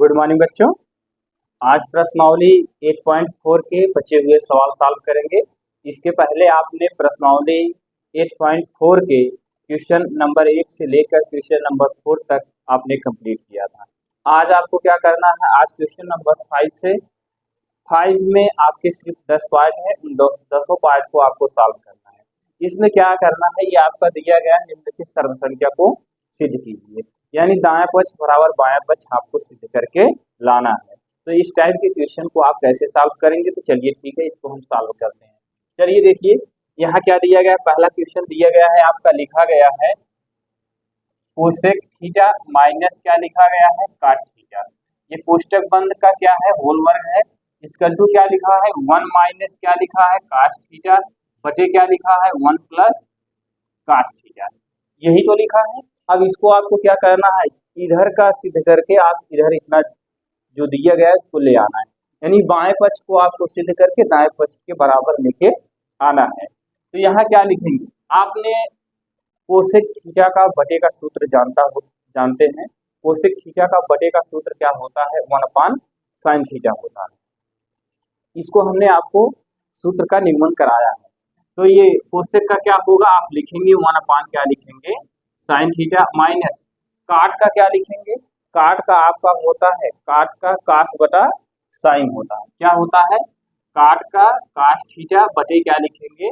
Good morning बच्चों। आज प्रश्नावली 8.4 के बचे हुए सवाल सॉल्व करेंगे। इसके पहले आपने प्रश्नावली 8.4 के क्वेश्चन नंबर 1 से लेकर क्वेश्चन नंबर 4 तक आपने कंप्लीट किया था। आज आपको क्या करना है, आज क्वेश्चन नंबर 5 से 5 में आपके सिर्फ 10 पार्ट है, उन 10 पार्ट को आपको सॉल्व करना है। इसमें क्या करना है, ये आपका दिया गया निम्नलिखित सर्वसंख्या को सिद्ध कीजिए, यानी दाएं पक्ष बराबर बायां पक्ष आपको सिद्ध करके लाना है। तो इस टाइप के क्वेश्चन को आप कैसे सॉल्व करेंगे, तो चलिए ठीक है, इसको हम सॉल्व करते हैं। चलिए देखिए यहाँ क्या दिया गया है। पहला क्वेश्चन दिया गया है, आपका लिखा गया है कोसेक थीटा माइनस क्या लिखा गया है, काट थीटा। ये कोष्टक बंद का क्या है, होल वर्ग है। इसका टू क्या लिखा है, 1 माइनस क्या लिखा है, काट थीटा बटे क्या लिखा है, 1 प्लस काट थीटा। यही तो लिखा है। अब इसको आपको क्या करना है, इधर का सिद्ध करके आप इधर इतना जो दिया गया है इसको ले आना है, यानी बाएं पक्ष को आपको सिद्ध करके दाएं पक्ष के बराबर लेके आना है। तो यहाँ क्या लिखेंगे, आपने कोसेक थीटा का बटे का सूत्र जानते हैं। कोसेक थीटा का बटे का सूत्र क्या होता है, 1/sin थीटा होता है। इसको हमने आपको सूत्र का निम्न कराया है। तो ये कोसेक का क्या होगा, आप लिखेंगे 1/ क्या लिखेंगे, sin थीटा माइनस काट का क्या लिखेंगे, काट का आपका होता है, काट का कास बटा साइन होता है। क्या होता है, काट का कास थीटा बटे क्या लिखेंगे,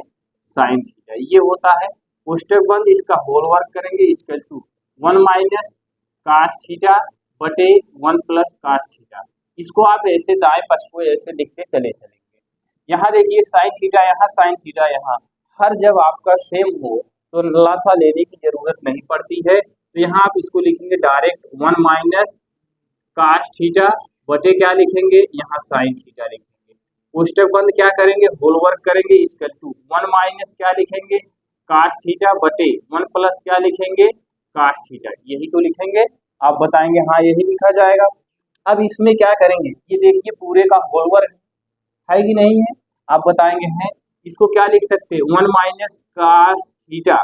साइन थीटा। ये होता है कोष्टक बंद, इसका होल वर्क करेंगे, इसके टू 1 माइनस कास थीटा बटे 1 प्लस कास थीटा। इसको आप ऐसे दाएं पक्ष को ऐसे लिखते चलेंगे। यहाँ देखिए साइन थीटा यहाँ, साइन थीटा यहाँ, हर जब आपका सेम हो तो लासा लेने की जरूरत नहीं पड़ती है। तो यहाँ आप इसको लिखेंगे डायरेक्ट 1 माइनस कास थीटा बटे क्या लिखेंगे, यहाँ साइन थीटा लिखेंगे। कोष्टक बंद क्या करेंगे, होल वर्क करेंगे, इसका टू 1 माइनस क्या लिखेंगे, कास थीटा बटे 1 प्लस क्या लिखेंगे, कास थीटा। यही तो लिखेंगे। आप बताएंगे हाँ यही लिखा जाएगा। अब इसमें क्या करेंगे, ये देखिए पूरे का होल वर्क है कि नहीं है, आप बताएंगे हैं। इसको क्या लिख सकते हैं, 1 माइनस कास थीटा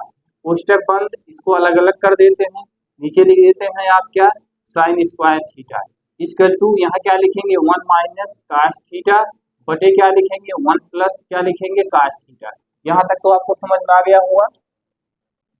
कोष्टक बंद, इसको अलग अलग कर देते हैं, नीचे लिख देते हैं आप क्या, साइन स्क्वायर थीटा। इसका टू यहाँ क्या लिखेंगे, 1 माइनस कास थीटा बटे क्या लिखेंगे, 1 प्लस क्या लिखेंगे, कास थीटा। यहाँ तक तो आपको समझ में आ गया होगा।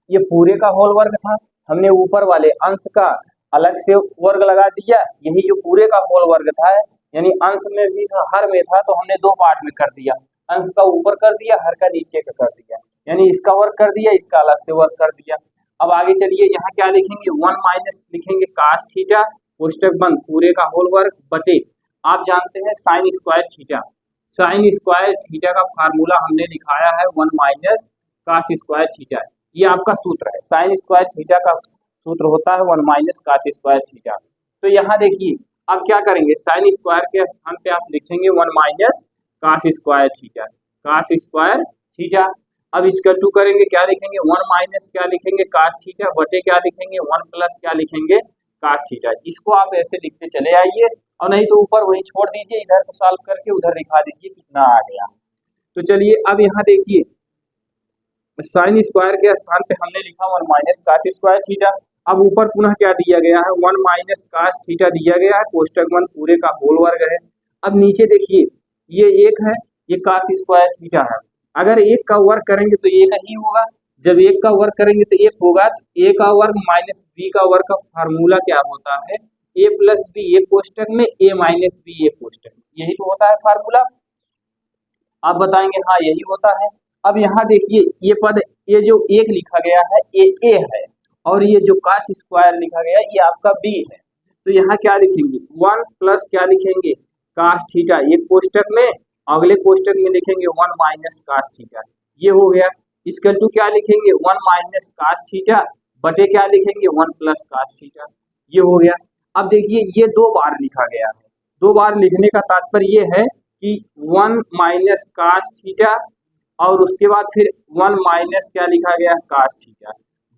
ये पूरे का होल वर्ग था, हमने ऊपर वाले अंश का अलग से वर्ग लगा दिया। यही जो पूरे का होल वर्ग था, यानी अंश में भी था हर में था, तो हमने दो पार्ट में कर दिया, अंश का ऊपर कर दिया, हर का नीचे का कर दिया, यानी इसका वर्ग कर दिया, इसका अलग से वर्ग कर दिया। अब आगे चलिए, यहाँ क्या लिखेंगे, 1 माइनस लिखेंगे कास थीटा कोष्टक बंद पूरे का होल वर्ग बटे आप जानते हैं sine square theta. Sign square theta का फार्मूला हमने लिखाया है 1 माइनस कास स्क्वायर थीटा। ये आपका सूत्र है, साइन स्क्वायर थीटा का सूत्र होता है 1 माइनस कास स्क्वायर थीटा। तो यहाँ देखिए अब क्या करेंगे, साइन स्क्वायर के स्थान पे आप लिखेंगे 1 minus cos square theta, cos square theta. अब इसका टू करेंगे, क्या लिखेंगे, 1 माइनस क्या लिखेंगे, कास थीटा बटे क्या लिखेंगे, 1 प्लस क्या लिखेंगे, कास थीटा। इसको आप ऐसे लिखते चले आइए, और नहीं तो ऊपर वही छोड़ दीजिए, इधर को सॉल्व करके उधर दिखा दीजिए कितना आ गया। तो चलिए अब यहाँ देखिए साइन स्क्वायर के स्थान पे हमने लिखा 1 माइनस कास स्क्वायर थीटा। अब ऊपर पुनः क्या दिया गया है, 1 माइनस कास थीटा दिया गया है, कोष्टक बंद पूरे का होल वर्ग है। अब नीचे देखिए ये एक है, ये कास स्क्वायर थीटा है। अगर एक का वर्ग करेंगे तो एक ही होगा, जब एक का वर्ग करेंगे तो एक होगा। तो ए का वर्ग माइनस बी का वर्ग का फार्मूला क्या होता है, ए प्लस बी ए कोष्टक में, ए माइनस बी ए कोष्टक में, यही तो होता है फार्मूला। आप बताएंगे हाँ यही होता है। अब यहाँ देखिए ये पद, ये जो एक लिखा गया है ये ए है, और ये जो कास स्क्वायर लिखा गया ये आपका बी है। तो यहाँ क्या लिखेंगे, 1 प्लस क्या लिखेंगे, कास थीटा, ये कोष्टक में, अगले कोष्टक में लिखेंगे 1 माइनस कास थीटा। ये हो गया। इसके टू क्या लिखेंगे, 1 माइनस कास थीटा बटे क्या लिखेंगे, 1 प्लस कास थीटा। ये हो गया। अब देखिए ये दो बार लिखा गया है, दो बार लिखने का तात्पर्य ये है कि 1 माइनस कास थीटा और उसके बाद फिर 1 माइनस क्या लिखा गया, कास थीटा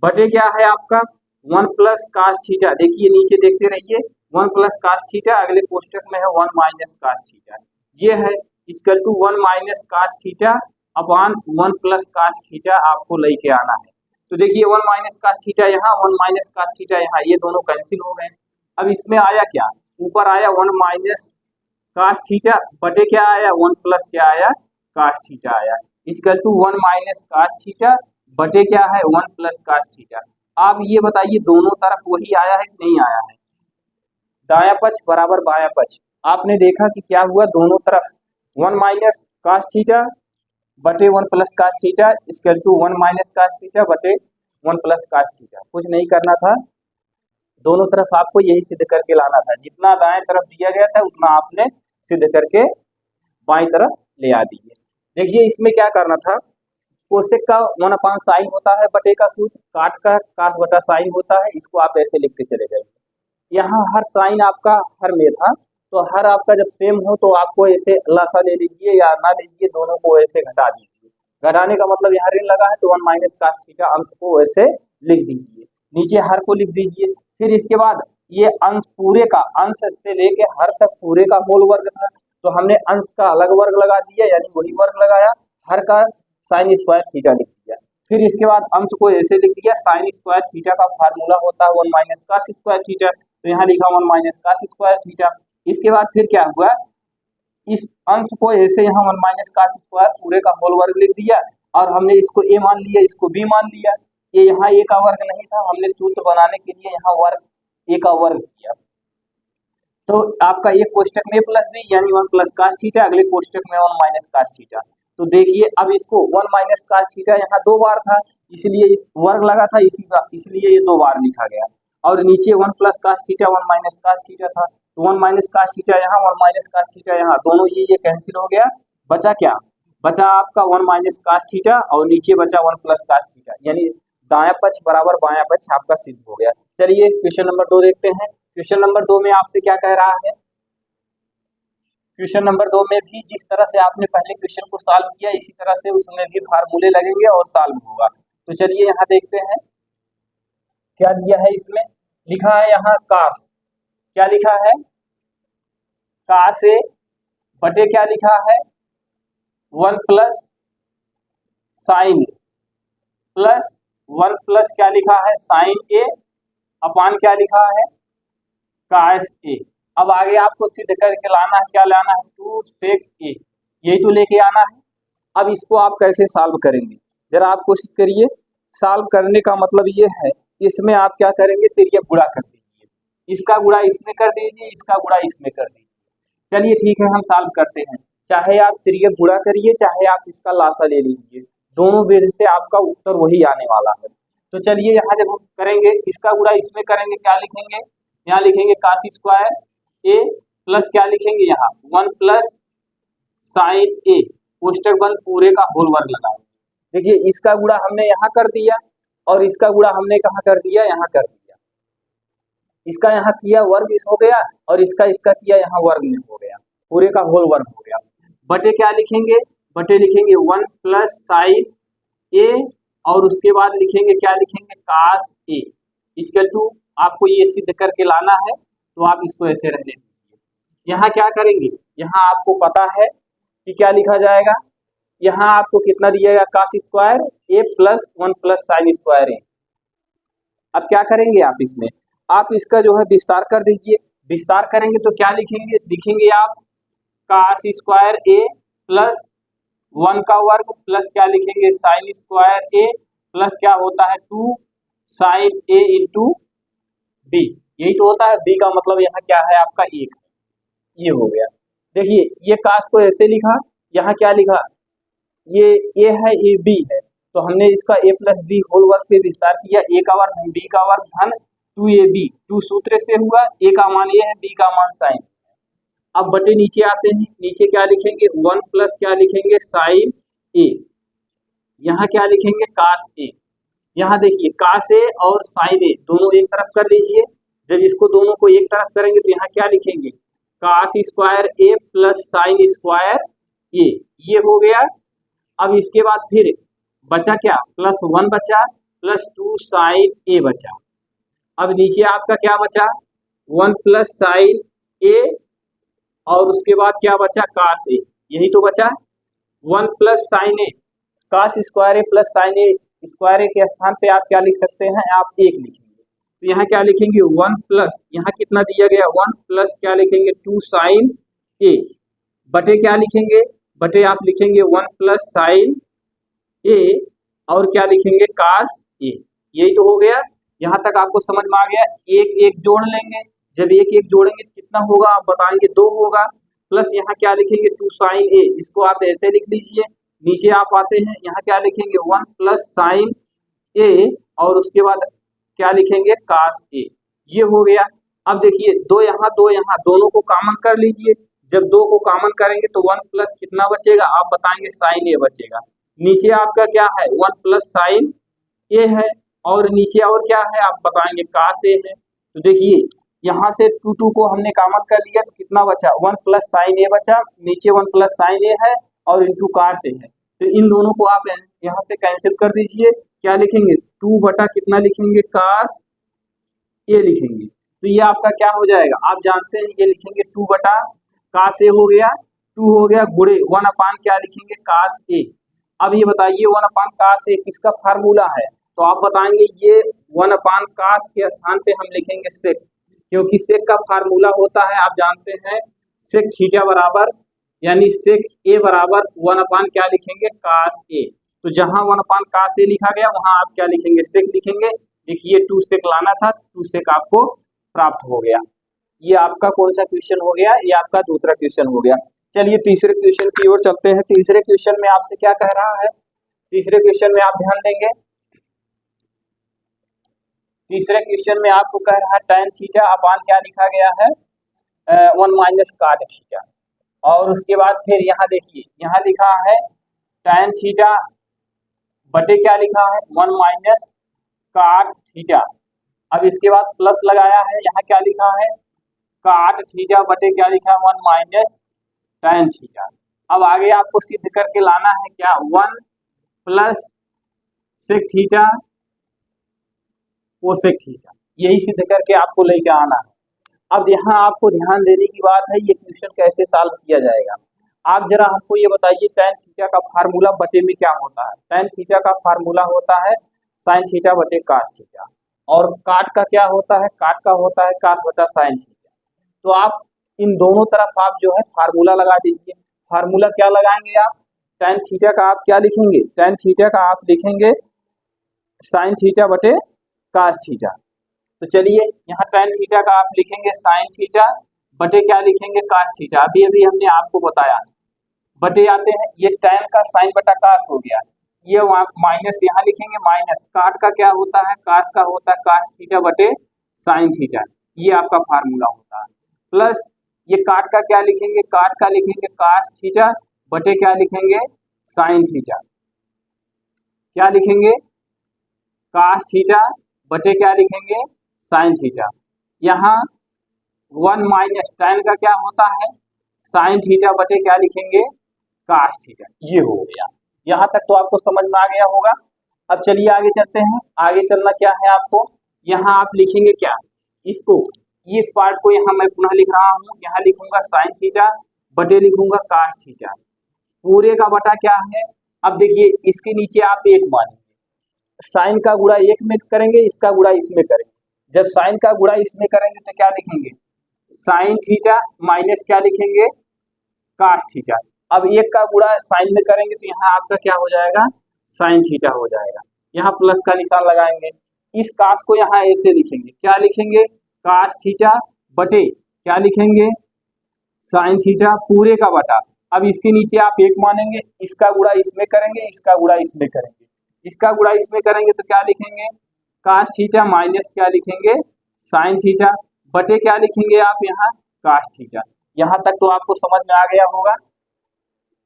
बटे क्या है आपका 1 प्लस कास थीटा। देखिए नीचे देखते रहिए, 1 प्लस कास थीटा, अगले कोष्टक में है 1 माइनस कास थीटा। ये है equal to 1 minus cos theta upon 1 plus cos theta आपको लेके आना है। तो देखिए 1 माइनस कास थीटा यहाँ, 1 माइनस कास थीटा यहाँ, ये दोनों कैंसिल हो गए। अब इसमें आया क्या, ऊपर आया 1 माइनस कास थीटा बटे क्या आया 1 प्लस क्या आया कास थीटा आया, equal to 1 minus cos theta बटे क्या है 1 प्लस कास थीटा। आप ये बताइए दोनों तरफ वही आया है कि नहीं आया है, दायां पक्ष बराबर बायां पक्ष। आपने देखा कि क्या हुआ, दोनों तरफ 1 माइनस कास थीटा बटे 1 plus cos theta equal to 1 minus cos theta बटे 1 प्लस कास थीटा। कुछ नहीं करना था, दोनों तरफ आपको यही सिद्ध करके लाना था, जितना दाएं तरफ दिया गया था उतना आपने सिद्ध करके बाईं तरफ ले आ दिए। देखिए इसमें क्या करना था, कोसेक का 1 साइन होता है बटे का सूत्र, काट का कास बटा साइन होता है, इसको आप ऐसे लिखते चले जाइए। यहाँ हर साइन आपका हर में था, तो हर आपका जब सेम हो तो आपको ऐसे लासा ले लीजिए या ना लीजिए, दोनों को ऐसे घटा दीजिए। घटाने का मतलब यहाँ ऋण लगा है तो 1 माइनस कास थीटा अंश को ऐसे लिख दीजिए, नीचे हर को लिख दीजिए। फिर इसके बाद ये अंश पूरे का, अंश से लेके हर तक पूरे का होल वर्ग था, तो हमने अंश का अलग वर्ग लगा दिया यानी वही वर्ग लगाया, हर का साइन स्क्वायर थीटा लिख दिया। फिर इसके बाद अंश को ऐसे लिख दिया, साइन स्क्वायर थीटा का फार्मूला होता है 1 माइनस कास स्क्वायर थीटा, तो यहाँ लिखा 1 माइनस कास स्क्वायर थीटा। इसके बाद फिर क्या हुआ, इस अंश को ऐसे यहाँ 1 माइनस कास स्क्वायर पूरे का होल वर्ग लिख दिया, और हमने इसको a मान लिया, इसको b मान लिया। ये यहाँ a का वर्ग नहीं था, हमने सूत्र बनाने के लिए यहाँ वर्ग a का वर्ग किया, तो आपका एक कोष्टक में प्लस b यानी 1 प्लस कास थीटा, अगले कोष्टक में 1 माइनस कास थीटा। तो देखिए अब इसको 1 माइनस कास थीटा यहाँ 2 बार था, इसलिए वर्ग लगा था इसी का, इसलिए ये 2 बार लिखा गया, और नीचे 1 plus cos theta 1 minus cos theta था, तो 1 माइनस कास थीटा यहाँ 1 माइनस कास थीटा यहाँ, दोनों ये कैंसिल हो गया, बचा क्या, बचा आपका 1 माइनस कास थीटा और नीचे बचा 1 प्लस कास थीटा, यानी दायां पक्ष बराबर बायां पक्ष आपका सिद्ध हो गया। चलिए क्वेश्चन नंबर 2 देखते हैं। क्वेश्चन नंबर 2 में आपसे क्या कह रहा है, क्वेश्चन नंबर 2 में भी जिस तरह से आपने पहले क्वेश्चन को सॉल्व किया इसी तरह से उसमें भी फार्मूले लगेंगे और सॉल्व होगा। तो चलिए यहाँ देखते हैं क्या दिया है, इसमें लिखा है यहाँ कास, क्या लिखा है कास ए बटे क्या लिखा है 1 प्लस साइन ए प्लस 1 प्लस क्या लिखा है साइन ए अपान क्या लिखा है कास ए। अब आगे आपको सिद्ध करके लाना है, क्या लाना है 2 सेक ए, यही तो लेके आना है। अब इसको आप कैसे सॉल्व करेंगे, जरा आप कोशिश करिए। सॉल्व करने का मतलब ये है, इसमें आप क्या करेंगे, तिर्यक गुणा कर दीजिए, इसका गुणा इसमें कर दीजिए, इसका गुणा इसमें कर दीजिए। चलिए ठीक है, हम सॉल्व करते हैं। चाहे आप तिर्यक गुणा करिए, चाहे आप इसका लासा ले लीजिए, दोनों विधि से आपका उत्तर वही आने वाला है। तो चलिए यहाँ जब हम करेंगे, इसका गुणा इसमें करेंगे, क्या लिखेंगे, यहाँ लिखेंगे कास स्क्वायर ए प्लस क्या लिखेंगे यहाँ 1 प्लस साइन ए, कोष्टक बंद पूरे का होल वर्ग लगाएंगे। देखिए इसका गुणा हमने यहाँ कर दिया और इसका गुणा हमने कहाँ कर दिया, यहाँ कर दिया, इसका यहाँ किया वर्ग इस हो गया और इसका किया यहाँ वर्ग में हो गया, पूरे का होल वर्ग हो गया। बटे क्या लिखेंगे, बटे लिखेंगे 1 प्लस साइन ए और उसके बाद लिखेंगे क्या लिखेंगे कास ए, इक्वल टू आपको ये सिद्ध करके लाना है, तो आप इसको ऐसे रहने दीजिए। यहाँ क्या करेंगे, यहाँ आपको पता है कि क्या लिखा जाएगा, यहाँ आपको कितना दिएगा कास स्क्वायर ए प्लस 1 प्लस साइन स्क्वायर ए। अब क्या करेंगे आप इसमें, आप इसका जो है विस्तार कर दीजिए, विस्तार करेंगे तो क्या लिखेंगे, लिखेंगे आप कास स्क्वायर ए प्लस 1 का वर्ग प्लस क्या लिखेंगे साइन स्क्वायर ए प्लस क्या होता है 2 साइन ए इंटू बी, यही तो होता है। बी का मतलब यहाँ क्या है आपका 1, ये हो गया। देखिए ये कास को ऐसे लिखा, यहाँ क्या लिखा, ये ए है ये बी है, तो हमने इसका ए प्लस बी होल वर्ग पे विस्तार किया, ए का वर्ग धन बी का वर्ग धन 2ab, 2 सूत्र से हुआ, ए का मान ये है बी का मान साइन। अब बटे नीचे आते हैं, नीचे क्या लिखेंगे 1 प्लस क्या लिखेंगे साइन ए, यहाँ क्या लिखेंगे कास ए। यहाँ देखिए कास ए और साइन ए दोनों एक तरफ कर लीजिए, जब इसको दोनों को एक तरफ करेंगे तो यहाँ क्या लिखेंगे कास स्क्वायर ए प्लस साइन स्क्वायर ए, ये हो गया। अब इसके बाद फिर बचा क्या प्लस 1 बचा प्लस 2 साइन ए बचा। अब नीचे आपका क्या बचा 1 प्लस साइन ए और उसके बाद क्या बचा कास ए, यही तो बचा 1 प्लस साइन ए, कास स्क्वायर ए प्लस साइन ए स्क्वायर ए के स्थान पे आप क्या लिख सकते हैं, आप 1 लिखेंगे। तो यहाँ क्या लिखेंगे 1 प्लस, यहाँ कितना दिया गया 1 प्लस क्या लिखेंगे 2 साइन ए, बटे क्या लिखेंगे, बटे आप लिखेंगे 1 प्लस साइन ए और क्या लिखेंगे कास ए। यही तो हो गया, यहाँ तक आपको समझ में आ गया। एक एक जोड़ लेंगे, जब एक एक जोड़ेंगे कितना होगा आप बताएंगे 2 होगा, प्लस यहाँ क्या लिखेंगे 2 साइन ए, इसको आप ऐसे लिख लीजिए। नीचे आप आते हैं, यहाँ क्या लिखेंगे 1 प्लस साइन ए और उसके बाद क्या लिखेंगे कास ए, ये हो गया। अब देखिए 2 यहाँ 2 यहाँ, दोनों को कॉमन कर लीजिए। जब 2 को कॉमन करेंगे तो 1 प्लस कितना बचेगा आप बताएंगे साइन ए बचेगा। नीचे आपका क्या है 1 प्लस साइन ए है और नीचे और क्या है आप बताएंगे कास ए है। तो देखिए यहाँ से 2 को हमने कॉमन कर लिया तो कितना बचा 1 प्लस साइन ए बचा, नीचे 1 प्लस साइन ए है और इंटू कास ए है। तो इन दोनों को आप यहाँ से कैंसिल कर दीजिए, क्या लिखेंगे 2 बटा कितना लिखेंगे कास ए लिखेंगे। तो ये आपका क्या हो जाएगा आप जानते हैं, ये लिखेंगे 2 बटा कास ए हो गया, 2 हो गया गुणे 1 अपान क्या लिखेंगे कास ए। अब ये बताइए 1 अपान कास ए किसका फार्मूला है, तो आप बताएंगे ये 1 अपान कास के स्थान पे हम लिखेंगे सेक, क्योंकि सेक का फार्मूला होता है आप जानते हैं सेक थीटा बराबर यानी सेक ए बराबर 1 अपान क्या लिखेंगे कास ए। तो जहां 1 अपान कास ए लिखा गया वहां आप क्या लिखेंगे सेक लिखेंगे। देखिए 2 सेक लाना था, 2 सेक आपको प्राप्त हो गया। ये आपका कौन सा क्वेश्चन हो गया, ये आपका दूसरा क्वेश्चन हो गया। चलिए तीसरे क्वेश्चन की ओर चलते हैं। तीसरे क्वेश्चन में आपसे क्या कह रहा है, तीसरे क्वेश्चन में आप ध्यान देंगे, तीसरे क्वेश्चन में आपको कह रहा है tan थीटा अपान क्या लिखा गया है 1 माइनस काट थीटा, और उसके बाद फिर यहाँ देखिए यहाँ लिखा है tan थीटा बटे क्या लिखा है 1 माइनस काट थीटा। अब इसके बाद प्लस लगाया है, यहाँ क्या लिखा है काट थीटा बटे क्या लिखा है 1 माइनस tan थीटा। अब आगे आपको सिद्ध करके लाना है क्या 1 plus sec theta cosec theta, यही सिद्ध करके आपको लेके आना है। अब यहाँ आपको ध्यान देने की बात है ये क्वेश्चन कैसे सॉल्व किया जाएगा। आप जरा हमको ये बताइए tan थीटा का फार्मूला बटे में क्या होता है। tan थीटा का फार्मूला होता है साइन थीटा बटे कास थीटा, और काट का क्या होता है, काट का होता है कास बटा साइन थीटा। तो आप इन दोनों तरफ आप जो है फार्मूला लगा दीजिए। फार्मूला क्या लगाएंगे आप, tan थीटा का आप क्या लिखेंगे, tan थीटा का आप लिखेंगे साइन थीटा बटे कास थीटा। तो चलिए यहाँ tan थीटा का आप लिखेंगे साइन थीटा बटे क्या लिखेंगे कास थीटा। अभी अभी हमने आपको बताया बटे आते हैं, ये tan का साइन बटा कास हो गया, ये माइनस यहाँ लिखेंगे माइनस काट का क्या होता है कास का होता है कास थीटा बटे साइन थीटा, ये आपका फार्मूला होता है। प्लस ये काट का क्या लिखेंगे, काट का लिखेंगे कास थीटा बटे क्या लिखेंगे साइन थीटा, क्या लिखेंगे कास थीटा बटे क्या लिखेंगे साइन थीटा। यहाँ 1 माइनस tan का क्या होता है साइन थीटा बटे क्या लिखेंगे कास थीटा, ये हो गया। यहाँ तक तो आपको समझ में आ गया होगा। अब चलिए आगे चलते हैं। आगे चलना क्या है आपको, यहाँ आप लिखेंगे क्या इसको, इस पार्ट को यहाँ मैं पुनः लिख रहा हूँ, यहाँ लिखूंगा साइन थीटा बटे लिखूंगा कास थीटा, पूरे का बटा क्या है। अब देखिए इसके नीचे आप एक मानेंगे, साइन का गुणा एक में करेंगे, इसका गुणा इसमें करेंगे। जब साइन का गुणा इसमें करेंगे तो क्या लिखेंगे साइन थीटा माइनस क्या लिखेंगे कास थीटा। अब एक का गुणा साइन में करेंगे तो यहाँ आपका क्या हो जाएगा साइन थीटा हो जाएगा, यहाँ प्लस का निशान लगाएंगे। इस कास को यहाँ ऐसे लिखेंगे, क्या लिखेंगे कास थीटा बटे क्या लिखेंगे साइन थीटा पूरे का बटा। अब इसके नीचे आप एक मानेंगे, इसका गुणा इसमें करेंगे, इसका गुणा इसमें करेंगे, इसका गुणा इसमें करेंगे तो क्या लिखेंगे कास थीटा माइनस क्या लिखेंगे साइन थीटा बटे क्या लिखेंगे आप यहाँ कास थीटा। यहाँ तक तो आपको समझ में आ गया होगा।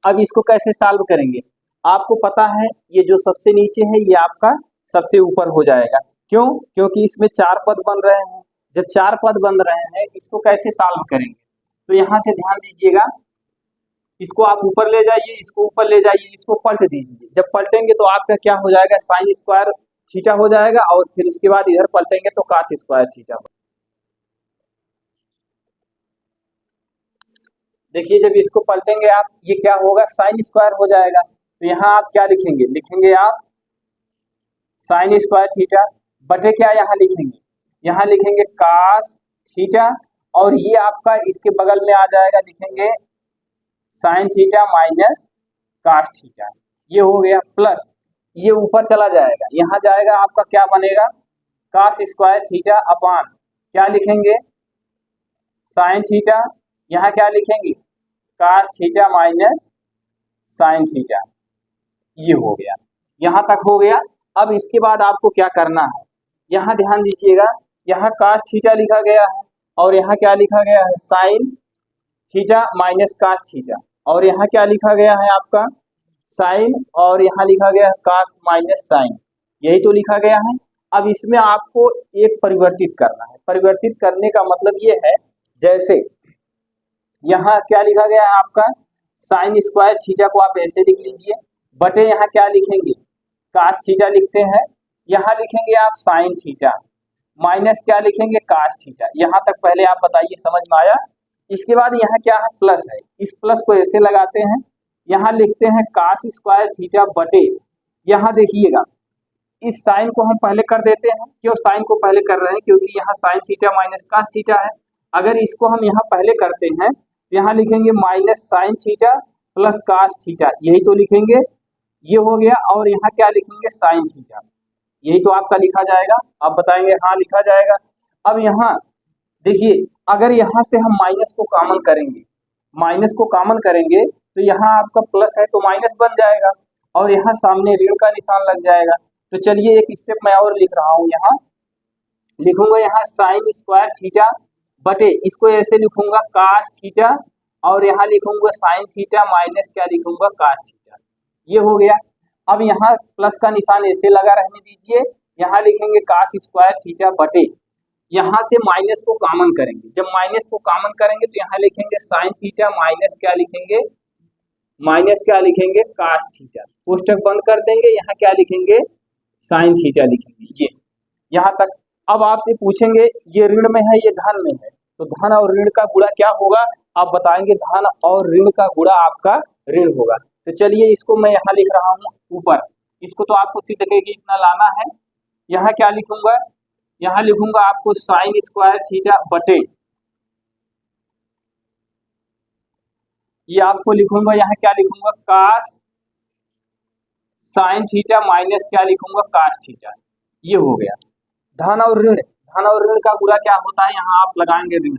अब इसको कैसे सॉल्व करेंगे, आपको पता है ये जो सबसे नीचे है ये आपका सबसे ऊपर हो जाएगा, क्यों, क्योंकि इसमें 4 पद बन रहे हैं। जब 4 पद बन रहे हैं इसको कैसे सॉल्व करेंगे, तो यहाँ से ध्यान दीजिएगा, इसको आप ऊपर ले जाइए, इसको ऊपर ले जाइए, इसको पलट दीजिए। जब पलटेंगे तो आपका क्या हो जाएगा साइन स्क्वायर थीटा हो जाएगा, और फिर उसके बाद इधर पलटेंगे तो कास स्क्वायर थीटा। देखिए जब इसको पलटेंगे आप ये क्या होगा साइन स्क्वायर हो जाएगा। तो यहाँ आप क्या लिखेंगे, लिखेंगे आप साइन स्क्वायर थीटा बटे क्या यहाँ लिखेंगे, यहाँ लिखेंगे कास थीटा, और ये आपका इसके बगल में आ जाएगा, लिखेंगे sine theta minus cos theta. ये हो गया, प्लस ये ऊपर चला जाएगा, यहाँ जाएगा आपका क्या बनेगा, कास स्क्वायर थीटा अपान क्या लिखेंगे, साइन थीटा, यहाँ क्या लिखेंगे, cos theta minus sine theta. ये हो गया, यहाँ तक हो गया। अब इसके बाद आपको क्या करना है, यहाँ ध्यान दीजिएगा, यहाँ कास थीटा लिखा गया है और यहाँ क्या लिखा गया है, sine theta minus cos theta, और यहाँ क्या लिखा गया है आपका साइन, और यहाँ लिखा गया है कास माइनस साइन, यही तो लिखा गया है। अब इसमें आपको एक परिवर्तित करना है। परिवर्तित करने का मतलब ये है, जैसे यहाँ क्या लिखा गया है आपका साइन स्क्वायर थीटा को आप ऐसे लिख लीजिए, बटे यहाँ क्या लिखेंगे, कास थीटा लिखते हैं, यहाँ लिखेंगे आप साइन थीटा माइनस क्या लिखेंगे, कास थीटा। यहाँ तक पहले आप बताइए समझ में आया। इसके बाद यहाँ क्या है, प्लस है, इस प्लस को ऐसे लगाते हैं, यहाँ लिखते हैं कास स्क्वायर थीटा बटे, यहाँ देखिएगा इस साइन को हम पहले कर देते हैं। क्यों साइन को पहले कर रहे हैं, क्योंकि यहाँ sine theta minus cos theta है। अगर इसको हम यहाँ पहले करते हैं तो यहाँ लिखेंगे minus sine theta plus cos theta, यही तो लिखेंगे, ये हो गया। और यहाँ क्या लिखेंगे, साइन थीटा, यही तो आपका लिखा जाएगा। आप बताएंगे हाँ लिखा जाएगा। अब यहाँ देखिए, अगर यहाँ से हम माइनस को कॉमन करेंगे, माइनस को कॉमन करेंगे तो यहाँ आपका प्लस है तो माइनस बन जाएगा, और यहाँ सामने ऋण का निशान लग जाएगा। तो चलिए एक स्टेप मैं और लिख रहा हूँ, यहाँ लिखूंगा यहाँ साइन स्क्वायर थीटा बटे, इसको ऐसे लिखूंगा कास थीटा, और यहाँ लिखूंगा साइन थीटा माइनस क्या लिखूंगा, कास थीटा। ये हो गया। अब यहाँ प्लस का निशान ऐसे लगा रहने दीजिए, यहाँ लिखेंगे कास स्क्वायर थीटा बटे, यहाँ से माइनस को कॉमन करेंगे, जब माइनस को कॉमन करेंगे तो यहाँ लिखेंगे साइन थीटा माइनस क्या लिखेंगे, माइनस क्या लिखेंगे, कास थीटा। कोष्टक बंद कर देंगे, यहाँ क्या लिखेंगे, साइन थीटा लिखेंगे। ये यहाँ तक। अब आपसे पूछेंगे ये ऋण में है ये धन में है, तो धन और ऋण का गुणा क्या होगा, आप बताएंगे धन और ऋण का गुणा आपका ऋण होगा। तो चलिए इसको मैं यहाँ लिख रहा हूँ ऊपर, इसको तो आपको सिद्ध करके इतना लाना है। यहाँ क्या लिखूंगा, यहाँ लिखूंगा आपको साइन स्क्वायर थीटा बटे, ये आपको लिखूंगा, यहाँ क्या लिखूंगा, कास साइन थीटा माइनस क्या लिखूंगा, कास थीटा। ये हो गया। धन और ऋण, धन और ऋण का गुणा क्या होता है, यहाँ आप लगाएंगे ऋण,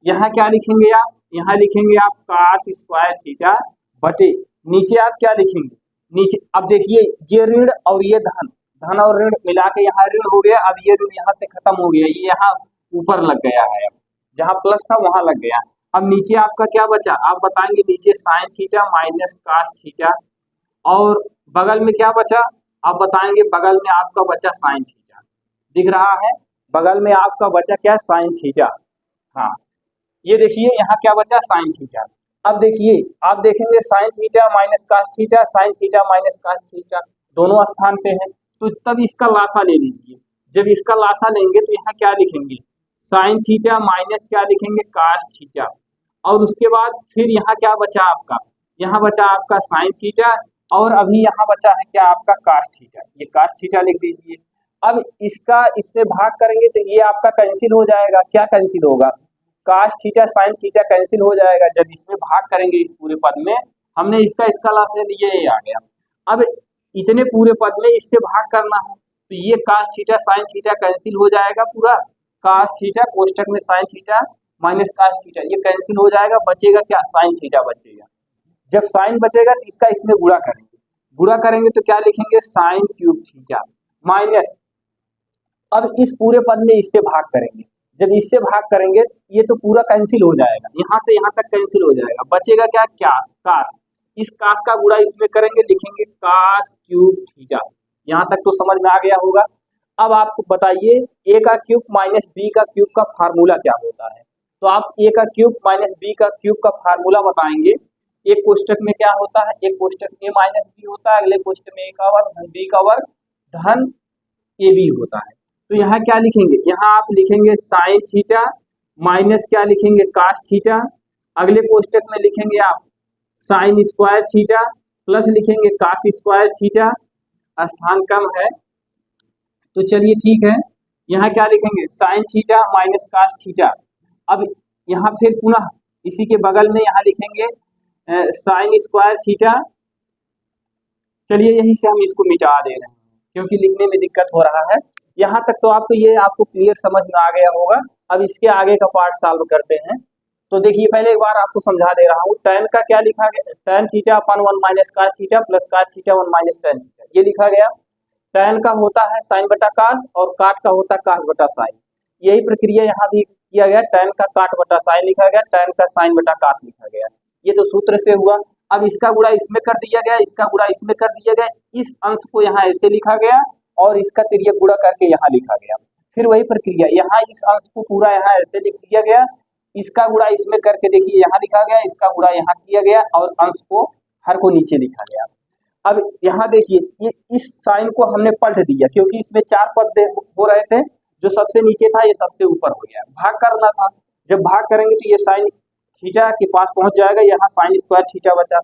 यहाँ क्या लिखेंगे आप, यहाँ लिखेंगे आप कास स्क्वायर थीटा बटे, नीचे आप क्या लिखेंगे, नीचे अब देखिए ये ऋण और ये धन, धन और ऋण मिला के यहाँ ऋण हो गया। अब ये ऋण यहाँ से खत्म हो गया, ये यहाँ ऊपर लग गया है, अब जहाँ प्लस था वहां लग गया। अब नीचे आपका क्या बचा, आप बताएंगे नीचे sine theta minus cos theta, और बगल में क्या बचा, आप बताएंगे बगल में आपका बचा साइन थीटा, दिख रहा है, बगल में आपका बचा क्या, साइन थीटा। हाँ ये देखिए यहाँ क्या बचा, साइन थीटा। अब देखिए आप देखेंगे sine theta minus cos theta, sine theta minus cos theta दोनों स्थान पे है, तो तब इसका लासा ले लीजिए। जब इसका लासा लेंगे तो यहाँ क्या लिखेंगे, साइन थीटा माइनस क्या लिखेंगे, कास थीटा, और उसके बाद फिर यहाँ क्या बचा आपका, यहाँ बचा आपका साइन थीटा, और अभी यहाँ बचा है क्या आपका, कास थीटा, ये कास थीटा लिख दीजिए। अब इसका इसमें भाग करेंगे तो ये आपका कैंसिल हो जाएगा, क्या कैंसिल होगा, cos theta sine theta cancel हो जाएगा। जब इसमें भाग करेंगे इस पूरे पद में, हमने इसका लास ले लिया, ये आ गया। अब इतने पूरे पद में इससे भाग करना है, तो ये cos theta sine theta cancel हो जाएगा, पूरा कास थीटा कोष्टक में sine theta minus cos theta, ये कैंसिल हो जाएगा, बचेगा क्या, साइन थीटा बचेगा। जब साइन बचेगा तो इसका इसमें गुणा करेंगे, गुणा करेंगे तो क्या लिखेंगे, साइन क्यूब थीटा माइनस, अब इस पूरे पद में इससे भाग करेंगे, जब इससे भाग करेंगे ये तो पूरा कैंसिल हो जाएगा, यहाँ से यहाँ तक कैंसिल हो जाएगा, बचेगा क्या, क्या कास, इस कास का गुणा इसमें करेंगे, लिखेंगे कास क्यूब थीटा। यहाँ तक तो समझ में आ गया होगा। अब आपको बताइए ए का क्यूब माइनस बी का क्यूब का फार्मूला क्या होता है, तो आप ए का क्यूब माइनस बी का क्यूब का फार्मूला बताएंगे। एक कोष्टक में क्या होता है, एक कोष्टक में माइनस बी होता है, अगले कोष्टक में ए का वर्ग धन बी का वर्ग धन ए बी होता है। तो यहाँ क्या लिखेंगे, यहाँ आप लिखेंगे साइन थीटा माइनस क्या लिखेंगे, कास थीटा, अगले कोष्टक में लिखेंगे आप साइन स्क्वायर थीटा प्लस लिखेंगे कास स्क्वायर थीटा, स्थान कम है तो चलिए ठीक है, यहाँ क्या लिखेंगे, sine theta minus cos theta. अब यहाँ फिर पुनः इसी के बगल में यहाँ लिखेंगे साइन स्क्वायर थीटा। चलिए यहीं से हम इसको मिटा दे रहे हैं क्योंकि लिखने में दिक्कत हो रहा है। यहाँ तक तो आपको क्लियर समझ में आ गया होगा। अब इसके आगे का पार्ट सॉल्व करते हैं। तो देखिए पहले एक बार आपको समझा दे रहा हूँ। tan का क्या लिखा गया, tan theta upon 1 minus cos theta plus cos theta 1 minus tan theta, ये लिखा गया। tan का होता है साइन बटा कास और काट का होता है कास बटा साइन। यही प्रक्रिया यहाँ भी किया गया, tan का काट बटा साइन लिखा गया, tan का साइन बटा कास लिखा गया। ये तो सूत्र से हुआ। अब इसका गुणा इसमें कर दिया गया, इसका गुणा इसमें कर दिया गया, इस अंश को यहाँ ऐसे लिखा गया और इसका तिर्यक गुणा करके यहाँ लिखा गया। फिर वही प्रक्रिया, यहाँ इस अंश को पूरा यहाँ ऐसे लिख दिया गया, इसका गुणा इसमें करके देखिए यहाँ लिखा गया, इसका गुणा यहाँ किया गया और अंश को हर को नीचे लिखा गया। अब यहाँ देखिए ये इस साइन को हमने पलट दिया क्योंकि इसमें 4 पद हो रहे थे, जो सबसे नीचे था ये सबसे ऊपर हो गया। भाग करना था, जब भाग करेंगे तो ये साइन थीटा के पास पहुंच जाएगा, यहाँ साइन स्क्वायर थीटा बचा।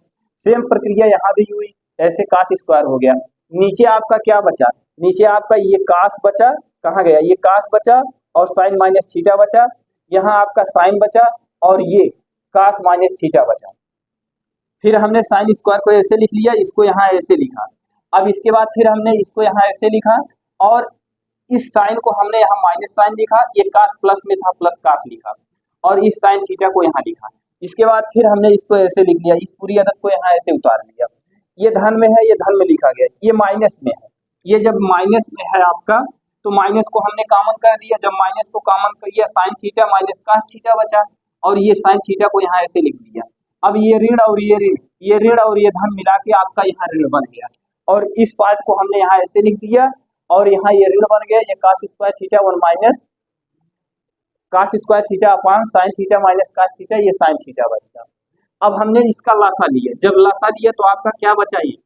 सेम प्रक्रिया यहाँ भी हुई, ऐसे कास स्क्वायर हो गया। नीचे आपका क्या बचा, नीचे आपका ये कास बचा, कहाँ गया, ये कास बचा और साइन माइनस थीटा बचा। यहाँ आपका साइन बचा और ये कास माइनस थीटा बचा। फिर हमने साइन स्क्वायर को ऐसे लिख लिया, इसको यहाँ ऐसे लिखा। अब इसके बाद फिर हमने इसको यहाँ ऐसे लिखा और इस साइन को हमने यहाँ माइनस साइन लिखा, ये कास प्लस में था प्लस कास लिखा और इस साइन थीटा को यहाँ लिखा। इसके बाद फिर हमने इसको ऐसे लिख लिया, इस पूरी अदद को यहाँ ऐसे उतार लिया। ये धन में है, ये धन में लिखा गया, ये माइनस में है। ये जब माइनस में है आपका तो माइनस को हमने कॉमन कर दिया, जब माइनस को कॉमन कर दिया sine theta minus cos theta बचा और ये साइन थीटा को यहाँ ऐसे लिख दिया। अब ये ऋण और ये ऋण, ये ऋण और ये धन मिला के आपका यहाँ ऋण बन गया और इस पार्ट को हमने यहाँ ऐसे लिख दिया और यहाँ ये ऋण बन गया, ये cos square theta 1 minus cos square theta upon sine theta minus cos theta, ये साइन थीटा बचा। अब हमने इसका लासा लिया, जब लासा लिया तो आपका क्या बचा, ये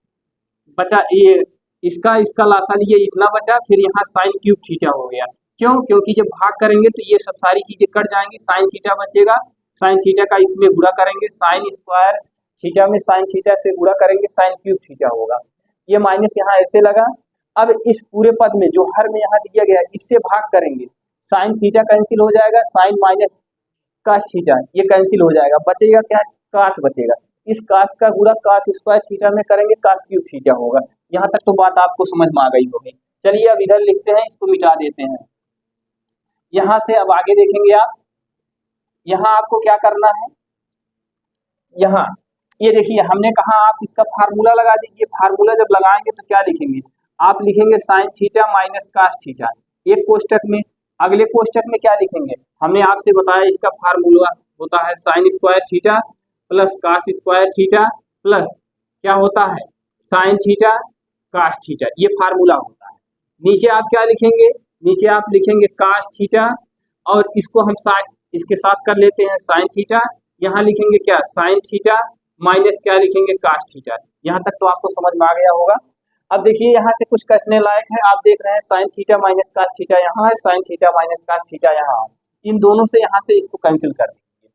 बचा, ये इसका लासा लिया, इतना बचा। फिर यहाँ साइन क्यूब थीटा हो गया। क्यों, क्योंकि जब भाग करेंगे तो ये सब सारी चीजें कट जाएंगी, साइन थीटा बचेगा। साइन थीटा का इसमें गुणा करेंगे, साइन स्क्वायर थीटा में साइन थीटा से गुणा करेंगे, साइन क्यूब थीटा होगा। ये माइनस यहाँ ऐसे लगा। अब इस पूरे पद में जो हर में यहाँ दिया गया इससे भाग करेंगे, साइन थीटा कैंसिल हो जाएगा, साइन माइनस कास थीटा ये कैंसिल हो जाएगा, बचेगा क्या, कास बचेगा। इस कास का गुणा कास स्क्वायर थीटा में करेंगे, कास क्यूब थीटा होगा। यहाँ तक तो बात आपको समझ में आ गई होगी। चलिए अब इधर लिखते हैं, इसको मिटा देते हैं। यहाँ से अब आगे देखेंगे आप, यहाँ आपको क्या करना है, यहाँ ये देखिए हमने कहा आप इसका फार्मूला लगा दीजिए। फार्मूला जब लगाएंगे तो क्या लिखेंगे, आप लिखेंगे sine theta minus cos theta एक कोष्टक में, अगले कोष्टक में क्या लिखेंगे, हमने आपसे बताया इसका फार्मूला होता है sine square theta plus cos square theta plus क्या होता है साइन थीटा कास थीटा, ये फार्मूला होता है। नीचे आप क्या लिखेंगे, नीचे आप लिखेंगे कास थीटा और इसको हम इसके साथ कर लेते हैं साइन थीटा। यहाँ लिखेंगे क्या, साइन थीटा माइनस क्या लिखेंगे, कास थीटा। यहाँ तक तो आपको समझ में आ गया होगा। अब देखिए यहाँ से कुछ कटने लायक है, आप देख रहे हैं sine theta minus cos theta यहाँ है, sine theta minus cos theta यहाँ है। इन दोनों से यहाँ से इसको कैंसिल कर दीजिए।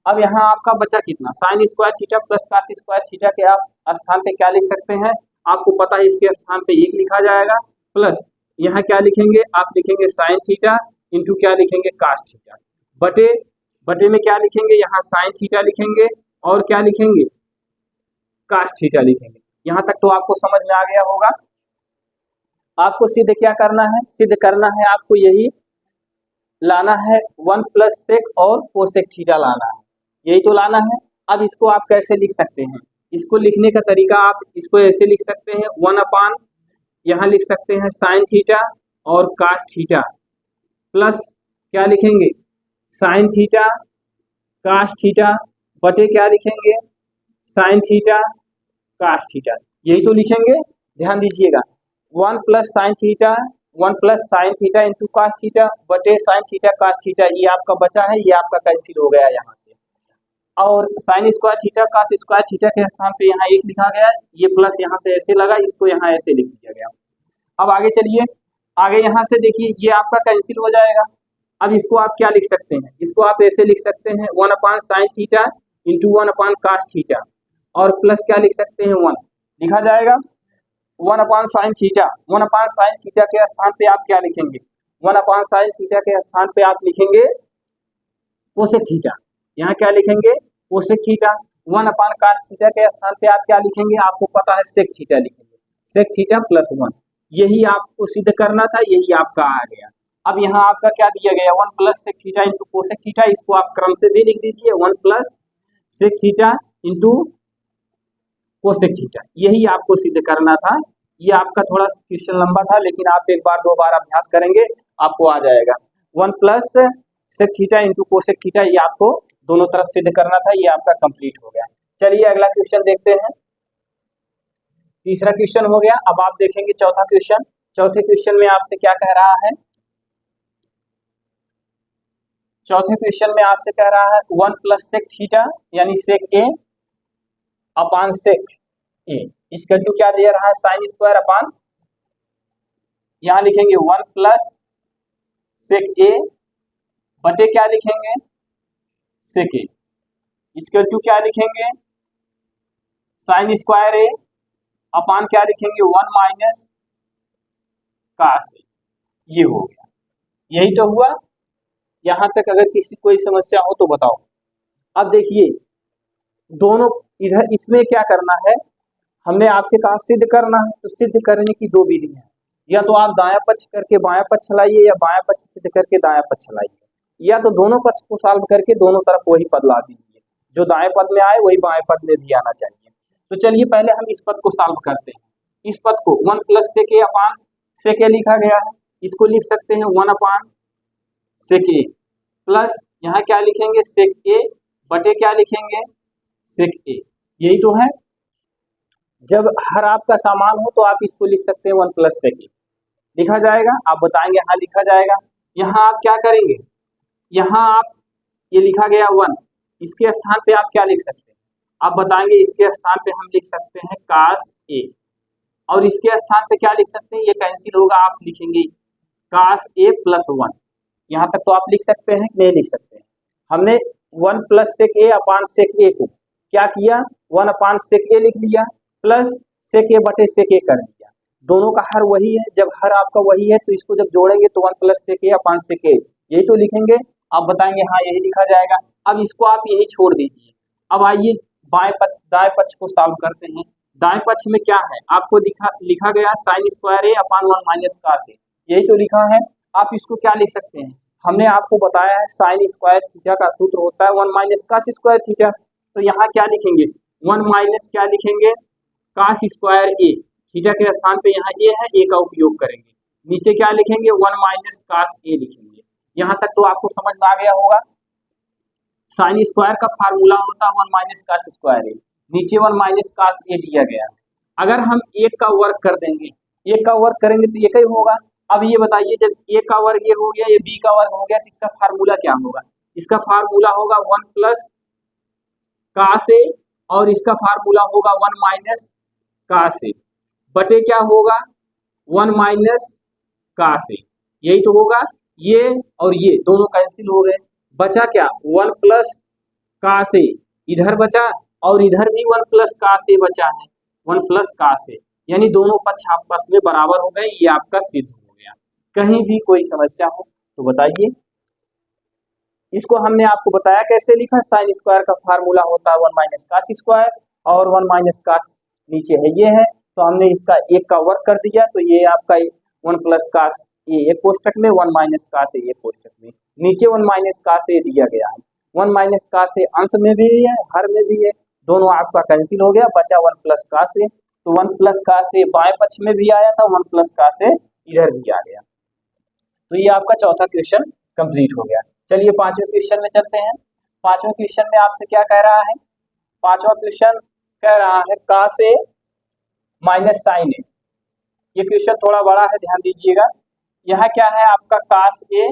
अब यहाँ आपका बचा कितना, sine square theta plus cos square theta के आप स्थान पे क्या लिख सकते हैं, आपको पता है इसके स्थान पे 1 लिखा जाएगा प्लस यहाँ क्या लिखेंगे, आप लिखेंगे साइन थीटा इंटू क्या लिखेंगे, कास थीटा बटे में क्या लिखेंगे, यहाँ साइन थीटा लिखेंगे और क्या लिखेंगे, कास थीटा लिखेंगे। यहाँ तक तो आपको समझ में आ गया होगा। आपको सिद्ध क्या करना है, सिद्ध करना है आपको यही लाना है 1 प्लस सेक और कोसेक थीटा लाना है, यही तो लाना है। अब इसको आप कैसे लिख सकते हैं, इसको लिखने का तरीका आप इसको ऐसे लिख सकते हैं 1 अपान यहाँ लिख सकते हैं साइन थीटा और कास थीटा प्लस क्या लिखेंगे साइन थीटा कास थीटा बटे क्या लिखेंगे साइन थीटा कास थीटा, यही तो लिखेंगे। ध्यान दीजिएगा 1 plus sine theta 1 plus sine theta into cos theta बटे साइन थीटा कास थीटा, ये आपका बचा है, ये आपका कैंसिल हो गया यहाँ से। और sine square theta cos square theta के स्थान पे यहाँ 1 लिखा गया, ये प्लस यहाँ से ऐसे लगा, इसको यहाँ ऐसे लिख दिया गया। अब आगे चलिए, आगे यहाँ से देखिए ये आपका कैंसिल हो जाएगा। अब इसको आप क्या लिख सकते हैं, इसको आप ऐसे लिख सकते हैं 1 अपान साइन थीटा इंटू 1 अपान कास थीटा और प्लस क्या लिख सकते हैं 1 लिखा जाएगा 1 अपान साइन थीटा। 1 अपान साइन थीटा के स्थान पे आप क्या लिखेंगे 1/sin थीटा के स्थान पे आप लिखेंगे कोसेक थीटा। यहाँ क्या लिखेंगे? Cosec theta. 1/cos थीटा के स्थान पे आप क्या लिखेंगे? आपको पता है सेक थीटा लिखेंगे। Sec theta +1। यही आपको सिद्ध करना था, यही आपका आ गया। अब यहाँ आपका क्या दिया गया? 1 + sec theta into cosec theta. इसको आप क्रम से भी लिख दीजिए, 1 + sec theta into cosec theta. यही आपको सिद्ध करना था। ये आपका थोड़ा क्वेश्चन लंबा था, लेकिन आप एक बार 2 बार अभ्यास करेंगे आपको आ जाएगा। 1 + sec theta into cosec theta, ये आपको दोनों तरफ सिद्ध करना था। ये आपका कंप्लीट हो गया। चलिए अगला क्वेश्चन देखते हैं। तीसरा क्वेश्चन हो गया। अब आप देखेंगे चौथा क्वेश्चन। चौथे क्वेश्चन में आपसे क्या कह रहा है? चौथे क्वेश्चन में आपसे कह रहा है 1 + सेक थीटा यानी सेक ए अपान सेक ए इसका टू क्या दे रहा है? साइन स्क्वायर अपान, यहां लिखेंगे 1 + सेक ए बटे क्या लिखेंगे? सेक ए। इसका टू क्या लिखेंगे? साइन स्क्वायर ए अपान क्या लिखेंगे? 1 - cos ए। ये हो गया। यही तो हुआ। यहां तक अगर किसी कोई समस्या हो तो बताओ। अब देखिए दोनों इधर इसमें क्या करना है, हमने आपसे कहा सिद्ध करना है, तो सिद्ध करने की 2 विधि है। या तो आप दायां पक्ष करके बायां पक्ष लाइए, या बायां पक्ष सिद्ध करके दायां पक्ष लाइए, या तो दोनों पक्ष को सॉल्व करके दोनों तरफ वही पद ला दीजिए। जो दाएं पद में आए वही बाएं पद में भी आना चाहिए। तो चलिए पहले हम इस पद को सॉल्व करते हैं। इस पद को 1 + सेक ए अपान सेक ए लिखा गया है। इसको लिख सकते हैं 1/सेक ए प्लस यहाँ क्या लिखेंगे? सेक ए बटे क्या लिखेंगे? सेक ए। यही तो है। जब हर आपका सामान हो तो आप इसको लिख सकते हैं 1 + सेक ए। लिखा जाएगा? आप बताएंगे हाँ लिखा जाएगा। यहाँ आप क्या करेंगे? यहाँ आप ये लिखा गया 1, इसके स्थान पे आप क्या लिख सकते हैं? आप बताएंगे इसके स्थान पे हम लिख सकते हैं cos ए, और इसके स्थान पे क्या लिख सकते हैं? ये कैंसिल होगा, आप लिखेंगे cos ए +1। यहाँ तक तो आप लिख सकते हैं, नहीं लिख सकते हैं? हमने 1 + सेक ए अपान सेक ए को क्या किया? 1/सेक ए लिख लिया प्लस सेक ए बटे सेक ए कर दिया। दोनों का हर वही है। जब हर आपका वही है तो इसको जब जोड़ेंगे तो 1 + सेक ए अपान सेक ए, यही तो लिखेंगे। आप बताएंगे हाँ यही लिखा जाएगा। अब इसको आप यही छोड़ दीजिए। अब आइए दाएं पक्ष को सॉल्व करते हैं। दाएं पक्ष में क्या है? आपको लिखा गया साइन स्क्वायर ए अपान 1 - cos ए, यही तो लिखा है। आप इसको क्या लिख सकते हैं? हमने आपको बताया है साइन स्क्वायर थीटा का सूत्र होता है 1 - cos स्क्वायर थीटा। तो यहाँ क्या लिखेंगे? 1 क्या लिखेंगे? cos स्क्वायर ए। थीटा के स्थान पे यहाँ ए है, ए का उपयोग करेंगे। नीचे क्या लिखेंगे? 1 - cos ए लिखेंगे। यहाँ तक तो आपको समझ में आ गया होगा। साइन स्क्वायर का फार्मूला होता है 1 - cos स्क्वायर ए। नीचे 1 - cos ए दिया गया है। अगर हम एक का वर्ग कर देंगे, एक का वर्ग करेंगे तो एक ही होगा। अब ये बताइए जब ए का वर्ग ये हो गया, ये बी का वर्ग हो गया, तो इसका फार्मूला क्या होगा? इसका फार्मूला होगा 1 + cos ए, और इसका फार्मूला होगा 1 - cos ए बटे क्या होगा? 1 - cos ए। यही तो होगा। ये और ये दोनों कैंसिल हो गए। बचा क्या? 1 + cos ए इधर बचा, और इधर भी 1 + cos ए बचा है। 1 + cos ए यानी दोनों पक्ष आपस में बराबर हो गए। ये आपका सिद्ध हो गया। कहीं भी कोई समस्या हो तो बताइए। इसको हमने आपको बताया कैसे लिखा। साइन स्क्वायर का फार्मूला होता है 1 - cos स्क्वायर, और 1 - cos नीचे है ये है, तो हमने इसका एक का वर्ग कर दिया। तो ये आपका 1 + cos ए एक कोष्टक में, 1 - cos ए एक कोष्टक में। नीचे 1 - cos ए दिया गया है। 1 - cos ए अंश में भी है, हर में भी है, दोनों आपका कैंसिल हो गया। बचा 1 + cos ए। तो 1 + cos ए बाएं पक्ष में भी आया था, 1 + cos ए इधर भी आ गया। तो ये आपका चौथा क्वेश्चन कंप्लीट हो गया। चलिए पांचवें क्वेश्चन में चलते हैं। पांचवें क्वेश्चन में आपसे क्या कह रहा है? पांचवा क्वेश्चन कह रहा है cos ए - sin ए। ये क्वेश्चन थोड़ा बड़ा है, ध्यान दीजिएगा। यहाँ क्या है आपका? cos ए -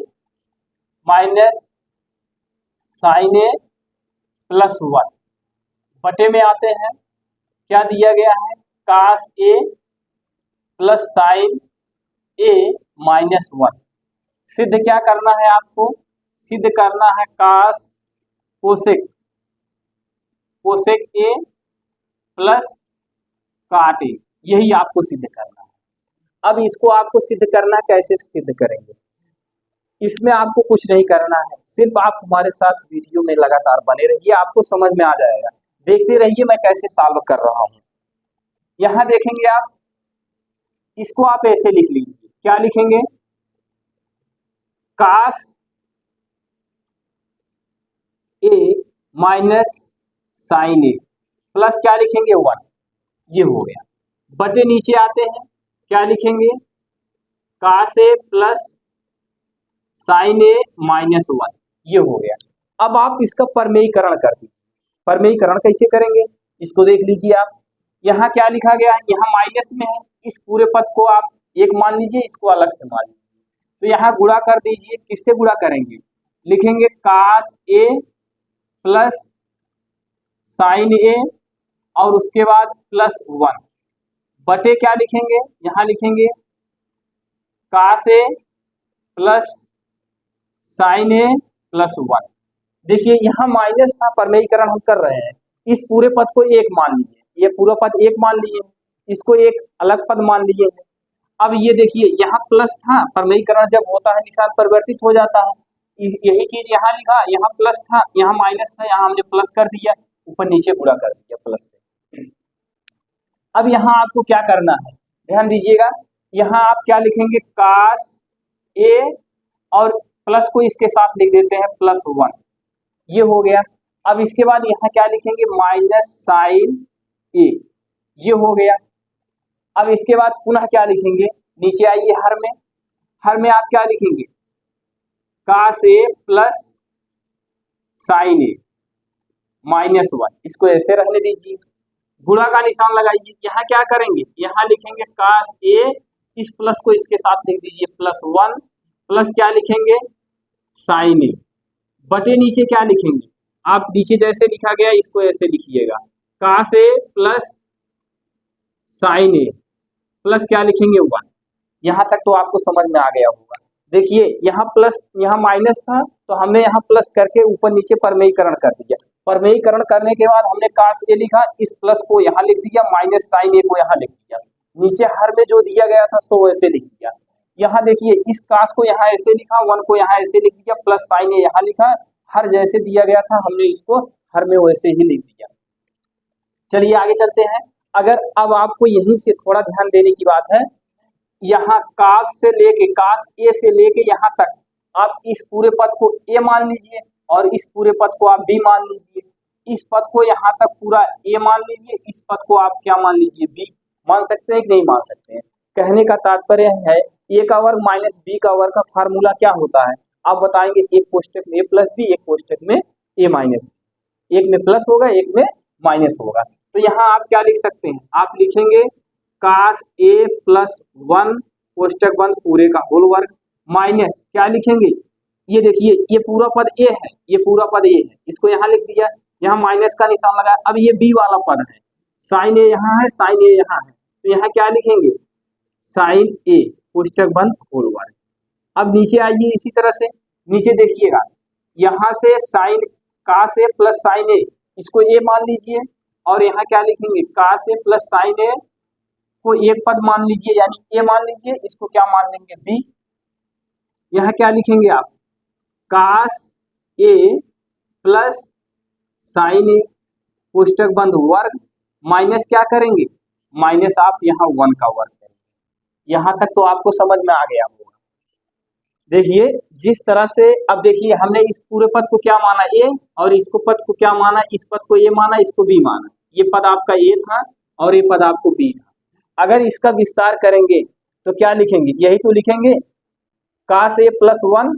sin ए +1 बटे में आते हैं क्या दिया गया है? cos ए + sin ए -1। सिद्ध क्या करना है आपको? सिद्ध करना है कोसेक ए प्लस काट ए, यही आपको सिद्ध करना है। अब इसको आपको सिद्ध करना, कैसे सिद्ध करेंगे? इसमें आपको कुछ नहीं करना है, सिर्फ आप हमारे साथ वीडियो में लगातार बने रहिए, आपको समझ में आ जाएगा। देखते रहिए मैं कैसे सॉल्व कर रहा हूँ। यहाँ देखेंगे आप, इसको आप ऐसे लिख लीजिए, क्या लिखेंगे, कास ए माइनस साइन ए प्लस क्या लिखेंगे 1, ये हो गया। बटे नीचे आते हैं, क्या लिखेंगे, कास ए प्लस साइन ए माइनस 1, ये हो गया। अब आप इसका परमेयीकरण कर दीजिए। परमेयीकरण कैसे करेंगे, इसको देख लीजिए आप, यहाँ क्या लिखा गया है, यहाँ माइनस में है, इस पूरे पद को आप एक मान लीजिए, इसको अलग से मान लीजिए। तो यहाँ गुणा कर दीजिए, किससे गुणा करेंगे, लिखेंगे कास ए प्लस साइन ए और उसके बाद प्लस 1 बटे क्या लिखेंगे, यहाँ लिखेंगे कास ए प्लस साइन ए प्लस 1। देखिए यहाँ माइनस था, परमेयीकरण हम कर रहे हैं, इस पूरे पद को एक मान लीजिए, ये पूरा पद एक मान लिए, इसको एक अलग पद मान लिए हैं। अब ये देखिए यहाँ प्लस था, परमेयीकरण जब होता है निशान परिवर्तित हो जाता है, यही चीज यहाँ लिखा, यहाँ प्लस था, यहाँ माइनस था, यहाँ हमने प्लस कर दिया, ऊपर नीचे गुणा कर दिया प्लस से। अब यहाँ आपको क्या करना है, ध्यान दीजिएगा, यहाँ आप क्या लिखेंगे, कास ए और प्लस को इसके साथ लिख देते हैं प्लस 1, ये हो गया। अब इसके बाद यहाँ क्या लिखेंगे, माइनस साइन ए, ये हो गया। अब इसके बाद पुनः क्या लिखेंगे, नीचे आइए हर में आप क्या लिखेंगे, कास ए प्लस साइन ए माइनस 1, इसको ऐसे रहने दीजिए, गुणा का निशान लगाइए। यहाँ क्या करेंगे, यहाँ लिखेंगे कास ए, इस प्लस को इसके साथ लिख दीजिए प्लस 1 प्लस क्या लिखेंगे, साइन ए बटे नीचे क्या लिखेंगे, आप नीचे जैसे लिखा गया इसको ऐसे लिखिएगा, कास ए प्लस साइन ए प्लस क्या लिखेंगे 1। यहाँ तक तो आपको समझ में आ गया होगा। देखिए यहाँ प्लस, यहाँ माइनस था, तो हमने यहाँ प्लस करके ऊपर नीचे परमेयीकरण कर दिया। परमेयीकरण करने के बाद हमने कास ए लिखा, इस प्लस को यहाँ लिख दिया, माइनस साइन ए को यहाँ लिख दिया, नीचे हर में जो दिया गया था सो ऐसे लिख दिया। यहाँ देखिए इस कास को यहाँ ऐसे लिखा, 1 को यहाँ ऐसे लिख दिया, प्लस साइन ए यहाँ लिखा, हर जैसे दिया गया था हमने इसको हर में वैसे ही लिख दिया। चलिए आगे चलते हैं। अगर अब आपको यहीं से थोड़ा ध्यान देने की बात है, यहाँ कास से लेके, कास ए से लेके यहाँ तक आप इस पूरे पद को ए मान लीजिए और इस पूरे पद को आप बी मान लीजिए, इस पद को यहाँ तक पूरा ए मान लीजिए, इस पद को आप क्या मान लीजिए, बी मान सकते हैं कि नहीं मान सकते हैं। कहने का तात्पर्य है ए का वर्ग माइनस बी का वर्ग का फार्मूला क्या होता है, आप बताएंगे, एक कोष्टक में ए प्लस बी, एक कोष्टक में ए माइनस बी, एक में प्लस होगा एक में माइनस होगा। तो यहाँ आप क्या लिख सकते हैं, आप लिखेंगे कास ए प्लस 1 कोष्टक बंद पूरे का होल वर्ग माइनस क्या लिखेंगे, ये देखिए ये पूरा पद ए है, ये पूरा पद ए है, इसको यहाँ लिख दिया, यहाँ माइनस का निशान लगा। अब ये बी वाला पद है, साइन ए यहाँ है, साइन ए यहाँ है, तो यहाँ क्या लिखेंगे, साइन ए कोष्टक बंद होल वर्ग। अब नीचे आइए, इसी तरह से नीचे देखिएगा, यहाँ से साइन कास ए प्लस साइन ए, इसको ए मान लीजिए और यहाँ क्या लिखेंगे, कास ए प्लस साइन ए को एक पद मान लीजिए, यानी ए मान लीजिए, इसको क्या मान लेंगे, बी। यहाँ क्या लिखेंगे आप, कास ए प्लस साइन ए कोष्टक बंद वर्ग माइनस क्या करेंगे, माइनस आप यहाँ 1 का वर्ग करेंगे। यहाँ तक तो आपको समझ में आ गया होगा। देखिए जिस तरह से, अब देखिए हमने इस पूरे पद को क्या माना, ए, और इसको पद को क्या माना, इस पद को ए माना, इसको बी माना, ये पद आपका ए था और ये पद आपको बी था। अगर इसका विस्तार करेंगे तो क्या लिखेंगे, यही तो लिखेंगे, कास ए प्लस 1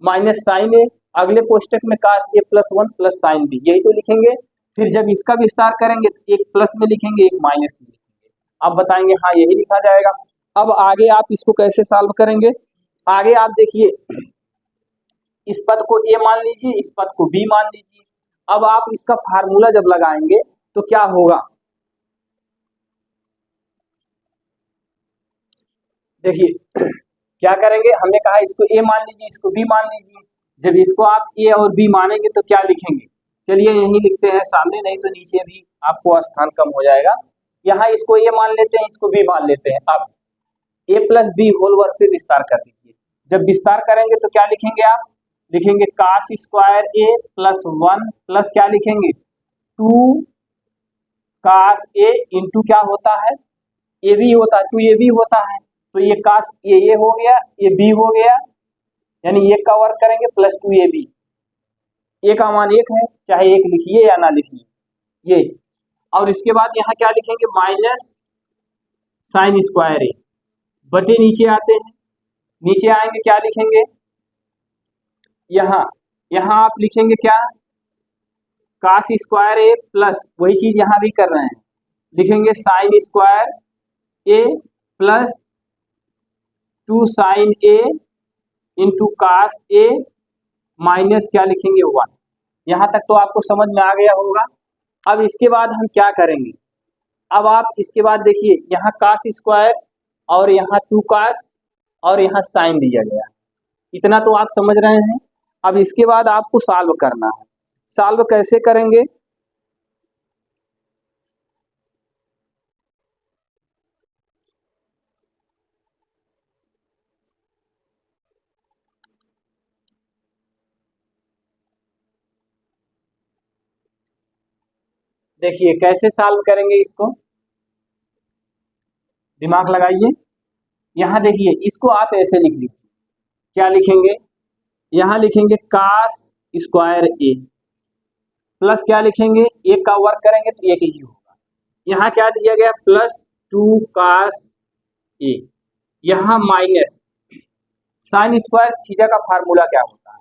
माइनस साइन ए, अगले कोष्टक में कास ए प्लस 1 प्लस साइन बी, यही तो लिखेंगे। फिर जब इसका विस्तार करेंगे तो एक प्लस में लिखेंगे, एक माइनस में लिखेंगे, अब बताएंगे हाँ यही लिखा जाएगा। अब आगे आप इसको कैसे सॉल्व करेंगे, आगे आप देखिए, इस पद को ए मान लीजिए, इस पद को बी मान लीजिए। अब आप इसका फार्मूला जब लगाएंगे तो क्या होगा, देखिए क्या करेंगे, हमने कहा इसको ए मान लीजिए, इसको बी मान लीजिए। जब इसको आप ए और बी मानेंगे तो क्या लिखेंगे, चलिए यही लिखते हैं सामने, नहीं तो नीचे भी आपको स्थान कम हो जाएगा। यहाँ इसको ए मान लेते हैं, इसको बी मान लेते हैं। अब ए प्लस बी होल वर्ग फिर विस्तार कर दीजिए। जब विस्तार करेंगे तो क्या लिखेंगे आप, लिखेंगे कास स्क्वायर ए प्लस 1 प्लस क्या लिखेंगे 2 कास ए इंटू क्या होता है ए बी होता है, 2ab होता है, तो ये कास ए हो गया, ये बी हो गया, यानी एक का वर्क करेंगे प्लस 2ab, ए का मान 1 है, चाहे 1 लिखिए या ना लिखिए ये। और इसके बाद यहाँ क्या लिखेंगे माइनस साइन स्क्वायर ए, बटे नीचे आते हैं, नीचे आएंगे क्या लिखेंगे यहाँ, यहाँ आप लिखेंगे क्या कास स्क्वायर ए प्लस वही चीज यहाँ भी कर रहे हैं, लिखेंगे साइन स्क्वायर ए प्लस 2 साइन ए इंटू कास ए माइनस क्या लिखेंगे 1। यहाँ तक तो आपको समझ में आ गया होगा। अब इसके बाद हम क्या करेंगे, अब आप इसके बाद देखिए यहाँ कास स्क्वायर और यहाँ 2 कास और यहाँ साइन दिया गया, इतना तो आप समझ रहे हैं। अब इसके बाद आपको सॉल्व करना है, सॉल्व कैसे करेंगे, देखिए कैसे सॉल्व करेंगे इसको, दिमाग लगाइए। यहाँ देखिए इसको आप ऐसे लिख लीजिए, क्या लिखेंगे, यहाँ लिखेंगे कास स्क्वायर ए प्लस क्या लिखेंगे एक का वर्क करेंगे तो एक ही होगा, यहाँ क्या दिया गया प्लस 2 कास ए, यहाँ माइनस साइन स्क्वायर थीटा का फार्मूला क्या होता है,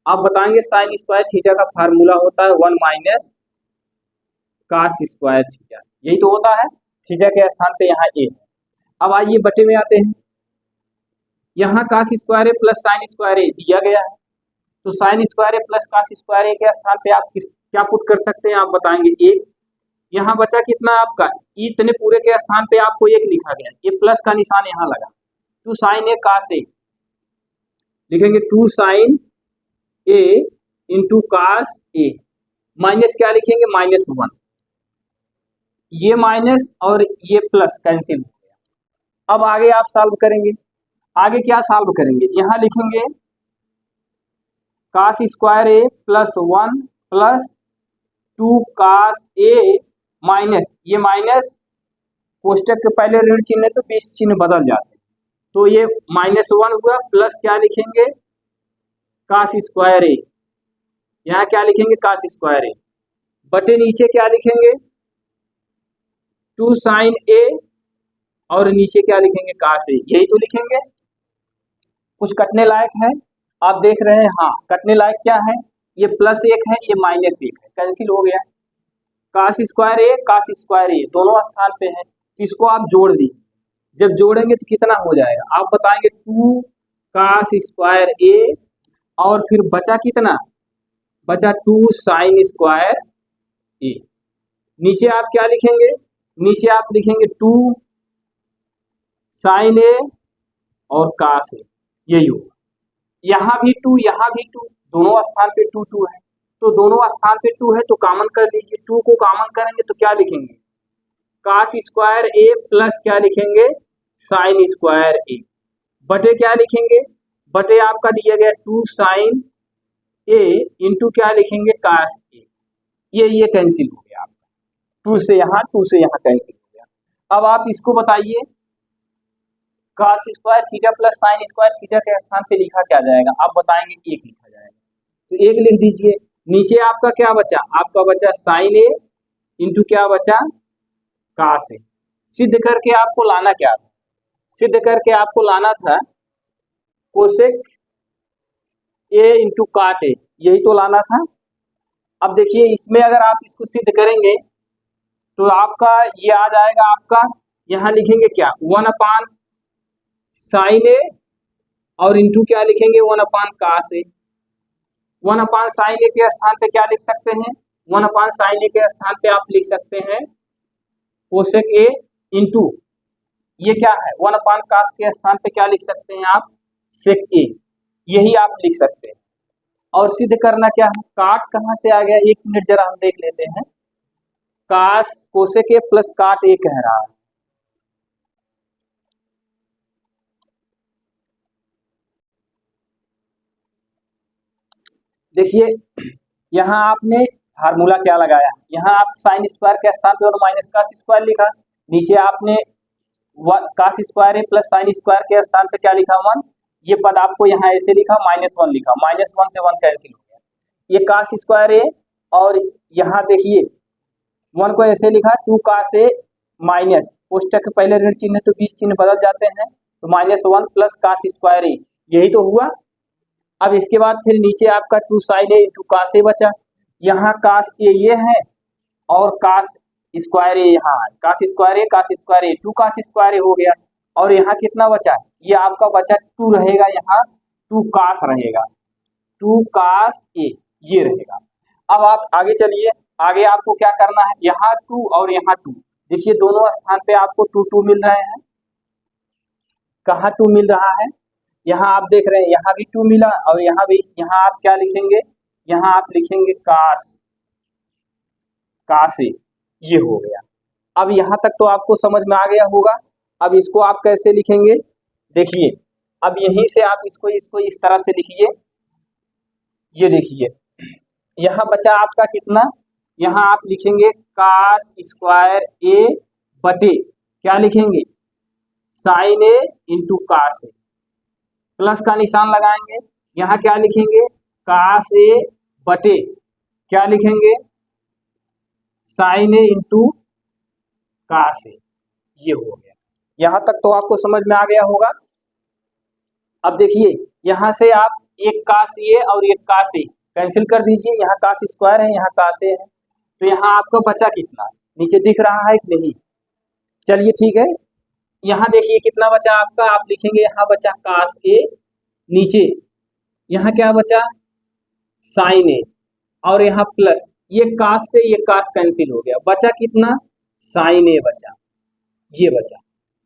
आप बताएंगे साइन स्क्वायर थीटा का फार्मूला होता है 1 माइनस कास स्क्वायर थीटा, यही तो होता है, थीटा के स्थान पे यहाँ ए है। अब आइए बटे में आते हैं, यहाँ कास स्क्वायर ए प्लस साइन स्क्वायर ए दिया गया है, तो साइन स्क्वायर ए प्लस कास स्क्वायर ए के स्थान पे आप क्या पुट कर सकते हैं, आप बताएंगे एक, यहाँ बचा कितना आपका इतने पूरे के स्थान पे आपको एक लिखा गया, ये प्लस का निशान यहाँ लगा, 2 साइन ए कास ए, लिखेंगे 2 साइन ए इंटू कास ए, माइनस क्या लिखेंगे -1, ये माइनस और ये प्लस कैंसिल हो गया। अब आगे आप सॉल्व करेंगे, आगे क्या सॉल्व करेंगे, यहाँ लिखेंगे कास स्क्वायर ए प्लस 1 प्लस 2 कास ए माइनस, ये माइनस कोष्टक के पहले ऋण चिन्ह है तो बीच चिन्ह बदल जाते हैं, तो ये -1 हुआ, प्लस क्या लिखेंगे कास स्क्वायर ए, यहाँ क्या लिखेंगे कास स्क्वायर ए, बटे नीचे क्या लिखेंगे 2 साइन ए और नीचे क्या लिखेंगे कास ए, यही तो लिखेंगे। कुछ कटने लायक है, आप देख रहे हैं, हाँ कटने लायक क्या है, ये +1 है, ये -1 है, कैंसिल हो गया, कास स्क्वायर ए दोनों स्थान पे है, तो इसको आप जोड़ दीजिए, जब जोड़ेंगे तो कितना हो जाएगा, आप बताएंगे 2 कास स्क्वायर ए और फिर बचा कितना, बचा 2 साइन स्क्वायर ए, नीचे आप क्या लिखेंगे, नीचे आप लिखेंगे 2 साइन ए और कास ए, यही होगा, यहाँ भी 2 यहाँ भी 2, दोनों स्थान पे 2 2 है, तो दोनों स्थान पे 2 है तो कॉमन कर लीजिए, 2 को कॉमन करेंगे तो क्या लिखेंगे कास स्क्वायर ए प्लस क्या लिखेंगे साइन स्क्वायर ए, बटे क्या लिखेंगे, बटे आपका दिया गया 2 साइन ए इंटू क्या लिखेंगे कास ए, ये कैंसिल हो गया आपका, 2 से यहाँ कैंसिल हो गया। अब आप इसको बताइए cos square theta plus sine square theta के स्थान पे लिखा क्या जाएगा, आप बताएंगे 1 लिखा जाएगा, तो 1 लिख दीजिए, नीचे आपका क्या बचा, आपका बचा साइन ए इंटू क्या बचा कास ए, सिद्ध करके आपको लाना क्या था, सिद्ध करके आपको लाना था कोसेक ए इंटू काट ए, यही तो लाना था। अब देखिए इसमें अगर आप इसको सिद्ध करेंगे तो आपका ये आ जाएगा, आपका यहाँ लिखेंगे क्या 1 अपान साइन ए और इंटू क्या लिखेंगे 1 अपान कास ए, 1 अपान साइन ए के स्थान पे क्या लिख सकते हैं, 1 अपान साइन ए के स्थान पे आप लिख सकते हैं कोसेक ए इंटू ये क्या है 1 अपान कास के स्थान पे क्या लिख सकते हैं आप सेक ए, यही आप लिख सकते हैं। और सिद्ध करना क्या है, काट कहाँ से आ गया, 1 मिनट जरा हम देख लेते हैं, कास कोसेक ए प्लस काट ए कह रहा है, देखिए यहाँ आपने फार्मूला क्या लगाया, यहाँ आप साइन स्क्वायर के स्थान पे और माइनस कास स्क्वायर लिखा, नीचे आपने cos square plus sine square के स्थान पे क्या लिखा 1, ये पद आपको यहाँ ऐसे लिखा -1 लिखा, -1 से 1 कैंसिल हो गया, ये कास स्क्वायर है और यहाँ देखिए 1 को ऐसे लिखा 2 कास ए माइनस कोष्टक के पहले ऋण चिन्ह तो 20 चिन्ह बदल जाते हैं तो -1 प्लस कास स्क्वायर ए, यही तो हुआ। अब इसके बाद फिर नीचे आपका 2 साइन ए इंटू कास ए बचा, यहाँ कास ए ये है और कास स्क्वायर ए यहाँ है, कास स्क्वायर ए 2 कास स्क्वायर ए हो गया और यहाँ कितना बचा, ये आपका बचा 2 रहेगा, यहाँ 2 कास रहेगा, 2 कास ए ये रहेगा। अब आप आगे चलिए, आगे आपको क्या करना है, यहाँ 2 और यहाँ 2, देखिए दोनों स्थान पे आपको 2 मिल रहे हैं, कहाँ 2 मिल रहा है, यहाँ आप देख रहे हैं यहाँ भी 2 मिला और यहाँ भी, यहाँ आप क्या लिखेंगे, यहाँ आप लिखेंगे कास ए, ये हो गया। अब यहाँ तक तो आपको समझ में आ गया होगा। अब इसको आप कैसे लिखेंगे, देखिए अब यहीं से आप इसको इस तरह से लिखिए, ये देखिए यहाँ बचा आपका कितना, यहाँ आप लिखेंगे कास स्क्वायर ए बटे क्या लिखेंगे साइन ए इंटू कास ए, प्लस का निशान लगाएंगे, यहाँ क्या लिखेंगे कास ए बटे क्या लिखेंगे साइन ए इंटू कास ए, ये हो गया। यहाँ तक तो आपको समझ में आ गया होगा। अब देखिए यहाँ से आप एक कास ए और एक कास ए कैंसिल कर दीजिए, यहाँ कास स्क्वायर है यहाँ कास ए है, तो यहाँ आपका बचा कितना, नीचे दिख रहा है कि नहीं, चलिए ठीक है, यहाँ देखिए कितना बचा आपका, आप लिखेंगे यहाँ बचा कास ए, नीचे यहाँ क्या बचा साइन ए और यहाँ प्लस, ये कास से ये कास कैंसिल हो गया, बचा कितना साइन ए बचा, ये बचा।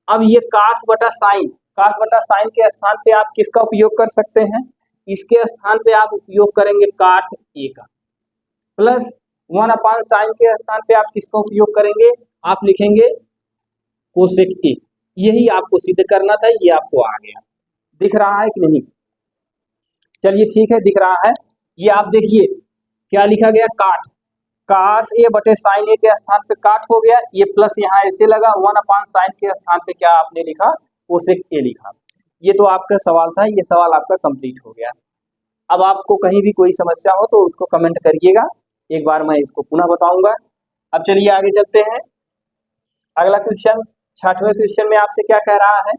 अब ये कास बटा साइन के स्थान पे आप किसका उपयोग कर सकते हैं, इसके स्थान पे आप उपयोग करेंगे काट ए का, प्लस 1 साइन के स्थान पे आप किसका उपयोग करेंगे, आप लिखेंगे कोसेक ए, यही आपको सिद्ध करना था, ये आपको आ गया, दिख रहा है कि नहीं, चलिए ठीक है दिख रहा है। ये आप देखिए क्या लिखा गया काट, कास ए बटे साइन ए के स्थान पे काट हो गया, ये प्लस यहाँ ऐसे लगा, 1 साइन के स्थान पे क्या आपने लिखा कोसेक ए लिखा। ये तो आपका सवाल था, ये सवाल आपका कंप्लीट हो गया। अब आपको कहीं भी कोई समस्या हो तो उसको कमेंट करिएगा, एक बार मैं इसको पुनः बताऊंगा। अब चलिए आगे चलते हैं, अगला क्वेश्चन 6वें क्वेश्चन में आपसे क्या कह रहा है,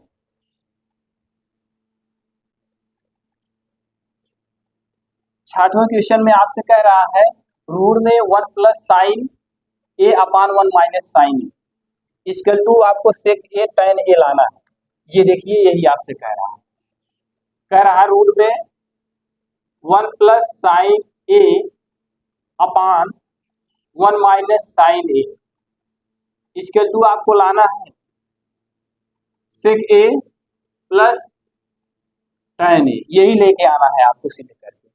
6वें क्वेश्चन में आपसे कह रहा है रूट में 1 plus sine A upon 1 minus sine A equal to आपको सेक ए tan ए लाना है। ये देखिए यही आपसे कह रहा है रूट में 1 plus sine A upon 1 minus sine A equal to आपको लाना है सेक ए प्लस tan ए, यही लेके आना है आपको सिद्ध करके।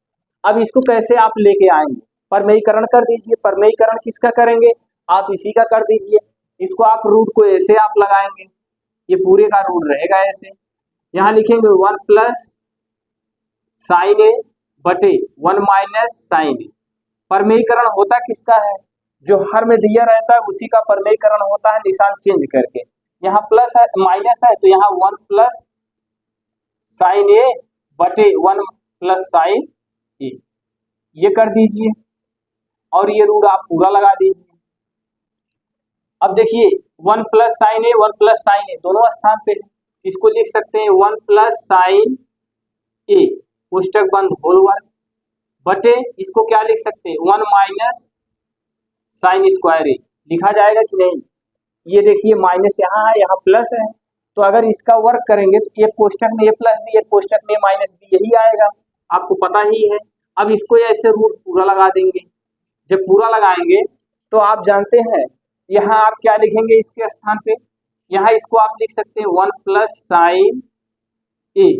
अब इसको कैसे आप लेके आएंगे, परमेयीकरण कर दीजिए, परमेयीकरण किसका करेंगे, आप इसी का कर दीजिए, इसको आप रूट को ऐसे आप लगाएंगे, ये पूरे का रूट रहेगा ऐसे, यहाँ लिखेंगे 1 प्लस साइन ए बटे 1 माइनस साइन ए। परमेयीकरण होता किसका है, जो हर में दिया रहता है उसी का परमेयीकरण होता है, निशान चेंज करके, यहाँ प्लस है माइनस है तो यहाँ 1 प्लस साइन ए बटे 1 प्लस साइन ए, ये कर दीजिए और ये रूट आप पूरा लगा दीजिए। अब देखिए 1 प्लस साइन ए 1 प्लस साइन ए दोनों स्थान पे है, इसको लिख सकते हैं 1 प्लस साइन ए पुस्तक बंद होल वर्ग बटे इसको क्या लिख सकते हैं 1 माइनस साइन स्क्वायर ए, लिखा जाएगा कि नहीं, ये देखिए माइनस यहाँ है यहाँ प्लस है, तो अगर इसका वर्क करेंगे तो एक कोष्टक में ए प्लस बी एक कोष्टक में माइनस बी यही आएगा, आपको पता ही है। अब इसको ऐसे रूट पूरा लगा देंगे, जब पूरा लगाएंगे तो आप जानते हैं यहाँ आप क्या लिखेंगे इसके स्थान पे, यहाँ इसको आप लिख सकते हैं 1 प्लस साइन ए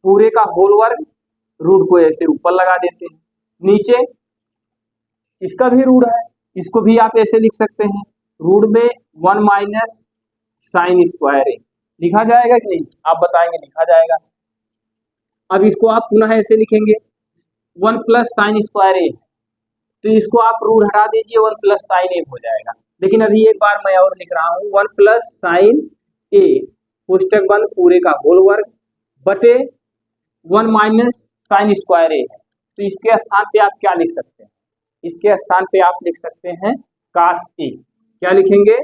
पूरे का होल वर्ग, रूट को ऐसे ऊपर लगा देते हैं, नीचे इसका भी रूट है इसको भी आप ऐसे लिख सकते हैं, रूट में 1 माइनस साइन स्क्वायर ए, लिखा जाएगा कि नहीं, आप बताएंगे लिखा जाएगा। अब इसको आप पुनः ऐसे लिखेंगे वन प्लस साइन स्क्वायर ए, तो इसको आप रूट हटा दीजिए, वन प्लस साइन ए हो जाएगा। लेकिन अभी एक बार मैं और लिख रहा हूँ, वन प्लस साइन ए पुस्तक बंद पूरे का होल वर्ग बटे वन माइनस साइन स्क्वायर ए है। तो इसके स्थान पे आप क्या लिख सकते हैं, इसके स्थान पे आप लिख सकते हैं कास ए। क्या लिखेंगे,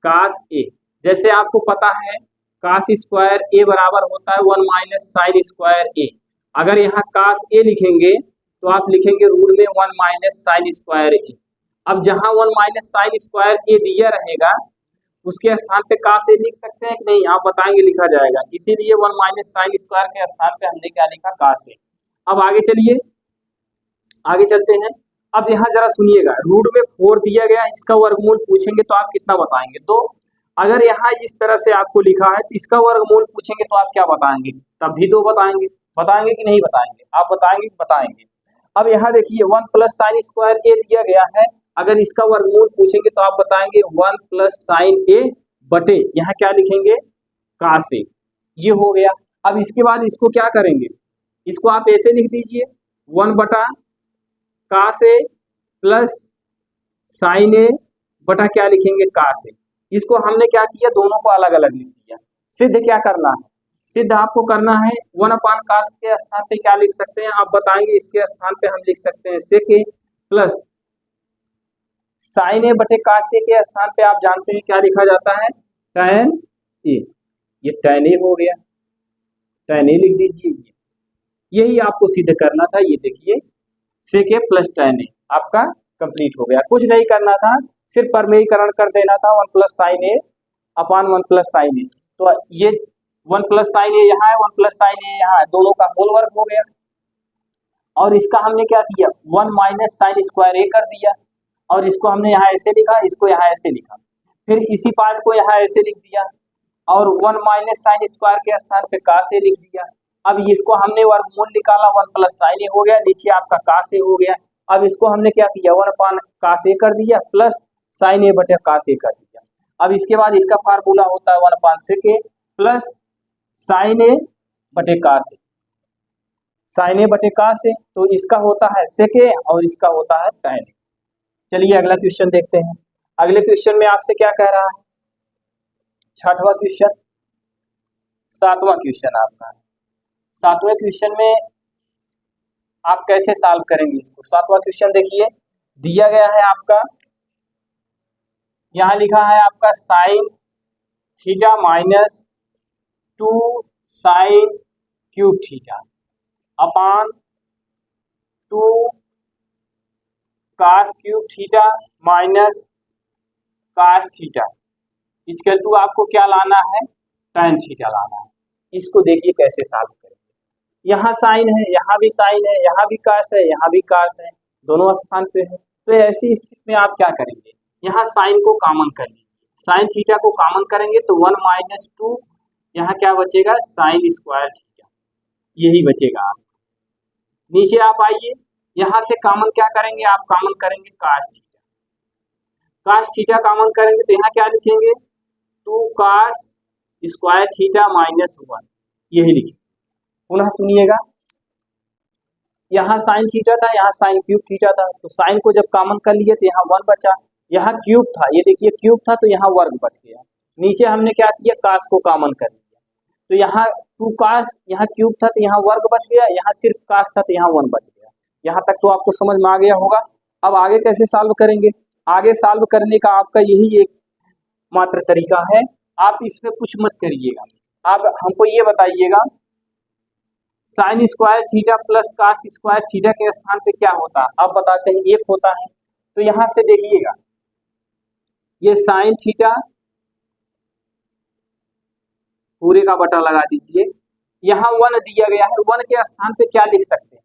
कास ए। जैसे आपको पता है कास स्क्वायर ए बराबर होता है वन माइनस साइन स्क्वायर ए। अगर यहाँ कास ए लिखेंगे तो आप लिखेंगे रूट में वन माइनस साइन स्क्वायर ए। अब जहाँ वन माइनस साइन स्क्वायर ए दिया रहेगा उसके स्थान पे कास ए लिख सकते हैं कि नहीं, आप बताएंगे, लिखा जाएगा। इसीलिए वन माइनस साइन स्क्वायर के स्थान पे हमने क्या लिखा, कास ए। अब आगे चलिए, आगे चलते हैं। अब यहाँ जरा सुनिएगा, रूट में 4 दिया गया, इसका वर्गमूल पूछेंगे तो आप कितना बताएंगे, 2। अगर यहाँ इस तरह से आपको लिखा है तो इसका वर्गमूल पूछेंगे तो आप क्या बताएंगे, तब भी 2 बताएंगे। बताएंगे कि नहीं बताएंगे, आप बताएंगे कि बताएंगे। अब यहाँ देखिए वन प्लस साइन स्क्वायर ए दिया गया है, अगर इसका वर्गमूल पूछेंगे तो आप बताएंगे वन प्लस साइन ए बटे यहाँ क्या लिखेंगे, कास ए। ये हो गया। अब इसके बाद इसको क्या करेंगे, इसको आप ऐसे लिख दीजिए, 1 बटा कास ए प्लस साइन ए बटा क्या लिखेंगे, कास ए। इसको हमने क्या किया, दोनों को अलग अलग लिख दिया। सिद्ध क्या करना है, सिद्ध आपको करना है 1 अपान कास के स्थान पे क्या लिख सकते हैं, आप बताएंगे। इसके स्थान पे हम लिख सकते हैं सेक ए प्लस साइन ए बटे कास ए के स्थान पे आप जानते हैं क्या लिखा जाता है, टैन ए। ये टैन ए हो गया, टैन ए लिख दीजिए। यही आपको सिद्ध करना था। ये देखिए सेक ए प्लस टैन ए आपका कंप्लीट हो गया। कुछ नहीं करना था, सिर्फ परमेयीकरण कर देना था, 1 plus sine A upon 1 plus sine ए। तो ये 1 प्लस साइन ए यहाँ है, 1 प्लस साइन ए यहाँ है, दोनों का होल वर्ग हो गया। और इसका हमने क्या किया, 1 माइनस साइन स्क्वायर ए कर दिया, और इसको हमने यहाँ ऐसे लिखा, इसको यहाँ ऐसे लिखा, फिर इसी पार्ट को यहाँ ऐसे लिख दिया, और 1 माइनस साइन स्क्वायर के स्थान पे कास ए लिख दिया। अब इसको हमने वर्गमूल निकाला, 1 प्लस साइन ए हो गया, नीचे आपका कास ए हो गया। अब इसको हमने क्या किया, 1 अपान कास ए कर दिया प्लस साइन ए बटे कास ए कर दिया। अब इसके बाद इसका फार्मूला होता है 1 अपान सेक ए प्लस साइन ए बटे कास ए, साइन ए बटे कास ए। तो इसका होता है सेक ए और इसका होता है टैन ए। चलिए अगला क्वेश्चन देखते हैं। अगले क्वेश्चन में आपसे क्या कह रहा है, 6वां क्वेश्चन, 7वां क्वेश्चन आपका। 7वें क्वेश्चन में आप कैसे सॉल्व करेंगे इसको। 7वां क्वेश्चन देखिए, दिया गया है आपका, यहाँ लिखा है आपका sine theta minus 2 sine cube theta upon 2 cos cube theta minus cos theta इसके टू आपको क्या लाना है, टैन थीटा लाना है। इसको देखिए कैसे सॉल्व करेंगे। यहाँ साइन है, यहाँ भी साइन है, यहाँ भी कास है, यहाँ भी कास है, दोनों स्थान पे है। तो ऐसी स्थिति में आप क्या करेंगे, यहाँ साइन को कॉमन कर लीजिए, साइन थीटा को कॉमन करेंगे तो 1 माइनस 2 यहाँ क्या बचेगा, साइन स्क्वायर थीटा, यही बचेगा। आप नीचे आप आइए, यहाँ से कॉमन क्या करेंगे, आप कॉमन करेंगे cos theta, cos theta common करेंगे तो यहाँ क्या लिखेंगे, 2 कास स्क्वायर थीटा माइनस 1, यही लिखेंगे। पुनः सुनिएगा, यहाँ साइन थीटा था, यहाँ साइन क्यूब थीटा था, तो साइन को जब कॉमन कर लिए तो यहाँ 1 बचा, यहाँ क्यूब था, ये देखिए क्यूब था तो यहाँ वर्ग बच गया। नीचे हमने क्या किया, कास को कॉमन कर लिया, तो यहाँ 2 कास, यहाँ क्यूब था तो यहाँ वर्ग बच गया, यहाँ सिर्फ कास था तो यहाँ 1 बच गया। यहाँ तक तो आपको समझ में आ गया होगा। अब आगे कैसे सॉल्व करेंगे, आगे सॉल्व करने का आपका यही एक मात्र तरीका है, आप इसमें कुछ मत करिएगा, आप हमको ये बताइएगा sine square theta plus cos square theta के स्थान पे क्या होता है, आप बताते हैं 1 होता है। तो यहाँ से देखिएगा, ये साइन थीटा पूरे का बटा लगा दीजिए, यहाँ 1 दिया गया है, 1 के स्थान पे क्या लिख सकते हैं,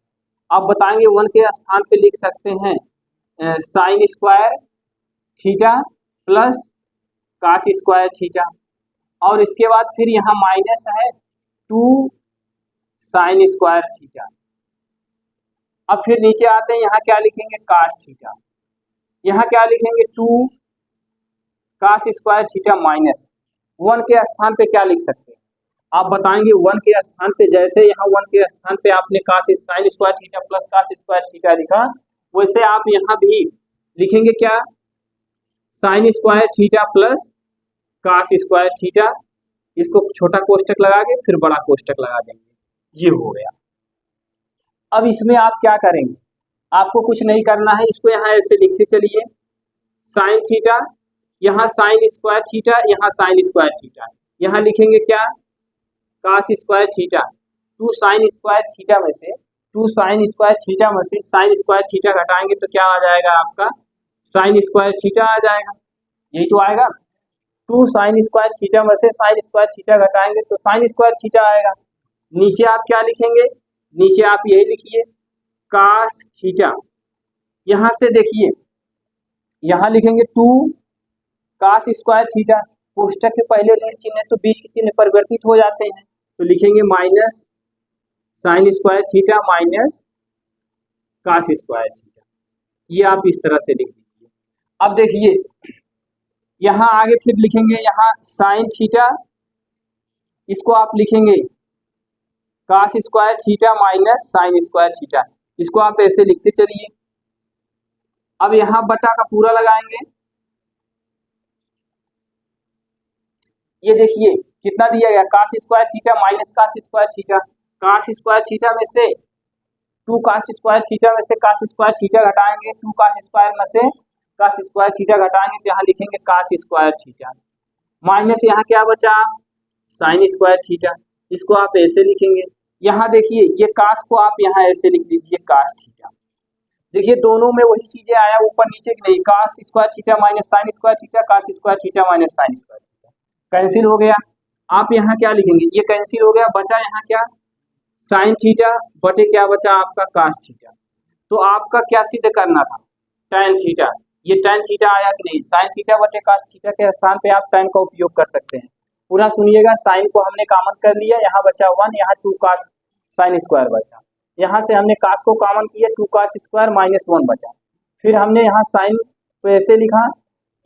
आप बताएंगे 1 के स्थान पे लिख सकते हैं sine square theta plus cos square theta, और इसके बाद फिर यहाँ माइनस है 2 साइन स्क्वायर थीटा। अब फिर नीचे आते हैं, यहाँ क्या लिखेंगे, कास थीटा, यहाँ क्या लिखेंगे 2 कास स्क्वायर थीटा माइनस 1 के स्थान पे क्या लिख सकते हैं, आप बताएंगे 1 के स्थान पे, जैसे यहाँ 1 के स्थान पे आपने sign square theta plus cos square theta लिखा, वैसे आप यहाँ भी लिखेंगे क्या, sign square theta plus cos square theta, इसको छोटा कोष्टक लगा के फिर बड़ा कोष्टक लगा देंगे, ये हो गया। अब इसमें आप क्या करेंगे, आपको कुछ नहीं करना है, इसको यहाँ ऐसे लिखते चलिए, साइन थीटा, यहाँ साइन स्क्वायर थीटा, यहाँ साइन स्क्वायर थीटा, यहाँ लिखेंगे क्या, cos square theta, 2 sign square theta में से साइन स्क्वायर थीटा घटाएंगे तो क्या आ जाएगा आपका, साइन स्क्वायर थीटा आ जाएगा, यही तो आएगा। 2 साइन स्क्वायर थीटा में से साइन स्क्वायर थीटा घटाएंगे तो साइन स्क्वायर थीटा आएगा। नीचे आप क्या लिखेंगे, नीचे आप यही लिखिए कॉस थीटा, यहाँ से देखिए यहाँ लिखेंगे 2 कॉस स्क्वायर थीटा, कोष्टक के पहले ऋण चिन्ह तो बीच के चिन्ह परिवर्तित हो जाते हैं, तो लिखेंगे minus sign square theta minus cos square theta, ये आप इस तरह से लिख दीजिए। अब देखिए यहाँ आगे फिर लिखेंगे, यहाँ साइन थीटा, इसको आप लिखेंगे cos square theta minus sign square theta, इसको आप ऐसे लिखते चलिए। अब यहाँ बटा का पूरा लगाएंगे, ये देखिए कितना दिया गया, cos square theta minus cos square theta, cos square theta में से 2 कॉस स्क्वायर थीटा में से कॉस स्क्वायर थीटा घटाएंगे, 2 कॉस स्क्वायर में से कॉस स्क्वायर थीटा घटाएंगे तो यहाँ लिखेंगे कॉस स्क्वायर थीटा माइनस यहाँ क्या बचा, साइन स्क्वायर थीटा, इसको आप ऐसे लिखेंगे। यहाँ देखिए ये कॉस को आप यहाँ ऐसे लिख लीजिए कॉस थीटा, देखिए दोनों में वही चीजें आया, ऊपर नीचे की नहीं, cos square theta minus sign square theta, cos square theta minus sign square theta, cancel हो गया। आप यहाँ क्या लिखेंगे, ये कैंसिल हो गया, बचा यहाँ क्या, साइन थीटा बटे क्या बचा आपका कॉस थीटा। तो आपका क्या सिद्ध करना था, tan थीटा, ये tan थीटा आया कि नहीं, साइन थीटा बटे कॉस थीटा के स्थान पे आप tan का उपयोग कर सकते हैं। पूरा सुनिएगा, साइन को हमने कॉमन कर लिया, यहाँ बचा 1, यहाँ 2 कॉस साइन स्क्वायर बचा, यहाँ से हमने कॉस को कॉमन किया, 2 कॉस स्क्वायर माइनस 1 बचा, फिर हमने यहाँ साइन को ऐसे लिखा,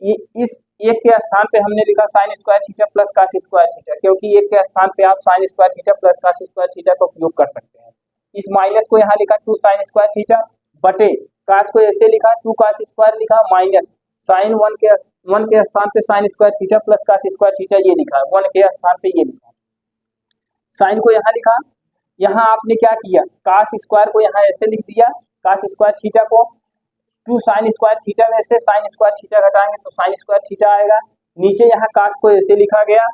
ये इस एक के स्थान पे हमने लिखा sign square theta plus cos square theta, क्योंकि एक के स्थान पे आप sign square theta plus cos square theta का उपयोग कर सकते हैं। इस माइनस को यहाँ लिखा 2 साइन स्क्वायर थीटा बटे कॉस को ऐसे लिखा 2 कॉस स्क्वायर लिखा माइनस साइन 1 के स्थान पे sign square theta plus cos square theta, ये लिखा 1 के स्थान पे ये लिखा, साइन को यहाँ लिखा, यहाँ आपने क्या किया, कॉस स्क्वायर को यहाँ ऐसे लिख दिया, कॉस स्क्वायर थीटा को 2 साइन स्क्वायर थीटा में से साइन स्क्वायर थीटा घटाएंगे तो साइन स्क्वायर थीटा आएगा। नीचे यहाँ कॉस को ऐसे लिखा गया,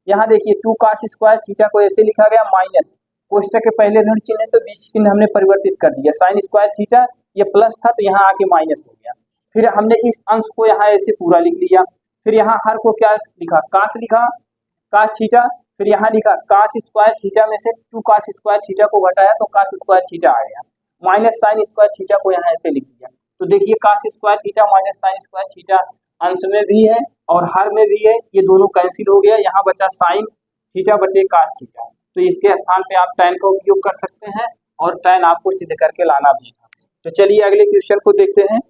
यहाँ देखिए 2 कॉस स्क्वायर थीटा को ऐसे लिखा गया माइनस, कोष्टक के पहले ऋण चिन्ह तो बीच चिन्ह हमने परिवर्तित कर दिया, साइन स्क्वायर थीटा ये प्लस था तो यहाँ आके माइनस हो गया, फिर हमने इस अंश को यहाँ ऐसे पूरा लिख लिया, फिर यहाँ हर को क्या लिखा, कॉस लिखा, कॉस थीटा, फिर यहाँ लिखा कॉस स्क्वायर थीटा में से 2 कॉस स्क्वायर थीटा को घटाया तो कॉस स्क्वायर थीटा आ गया, माइनस साइन स्क्वायर थीटा को यहाँ ऐसे लिख दिया। तो देखिए cos square theta minus sign square theta अंश में भी है और हर में भी है, ये दोनों कैंसिल हो गया, यहाँ बचा साइन थीटा बटे कॉस थीटा, तो इसके स्थान पे आप tan का उपयोग कर सकते हैं और tan आपको सिद्ध करके लाना भी था। तो चलिए अगले क्वेश्चन को देखते हैं।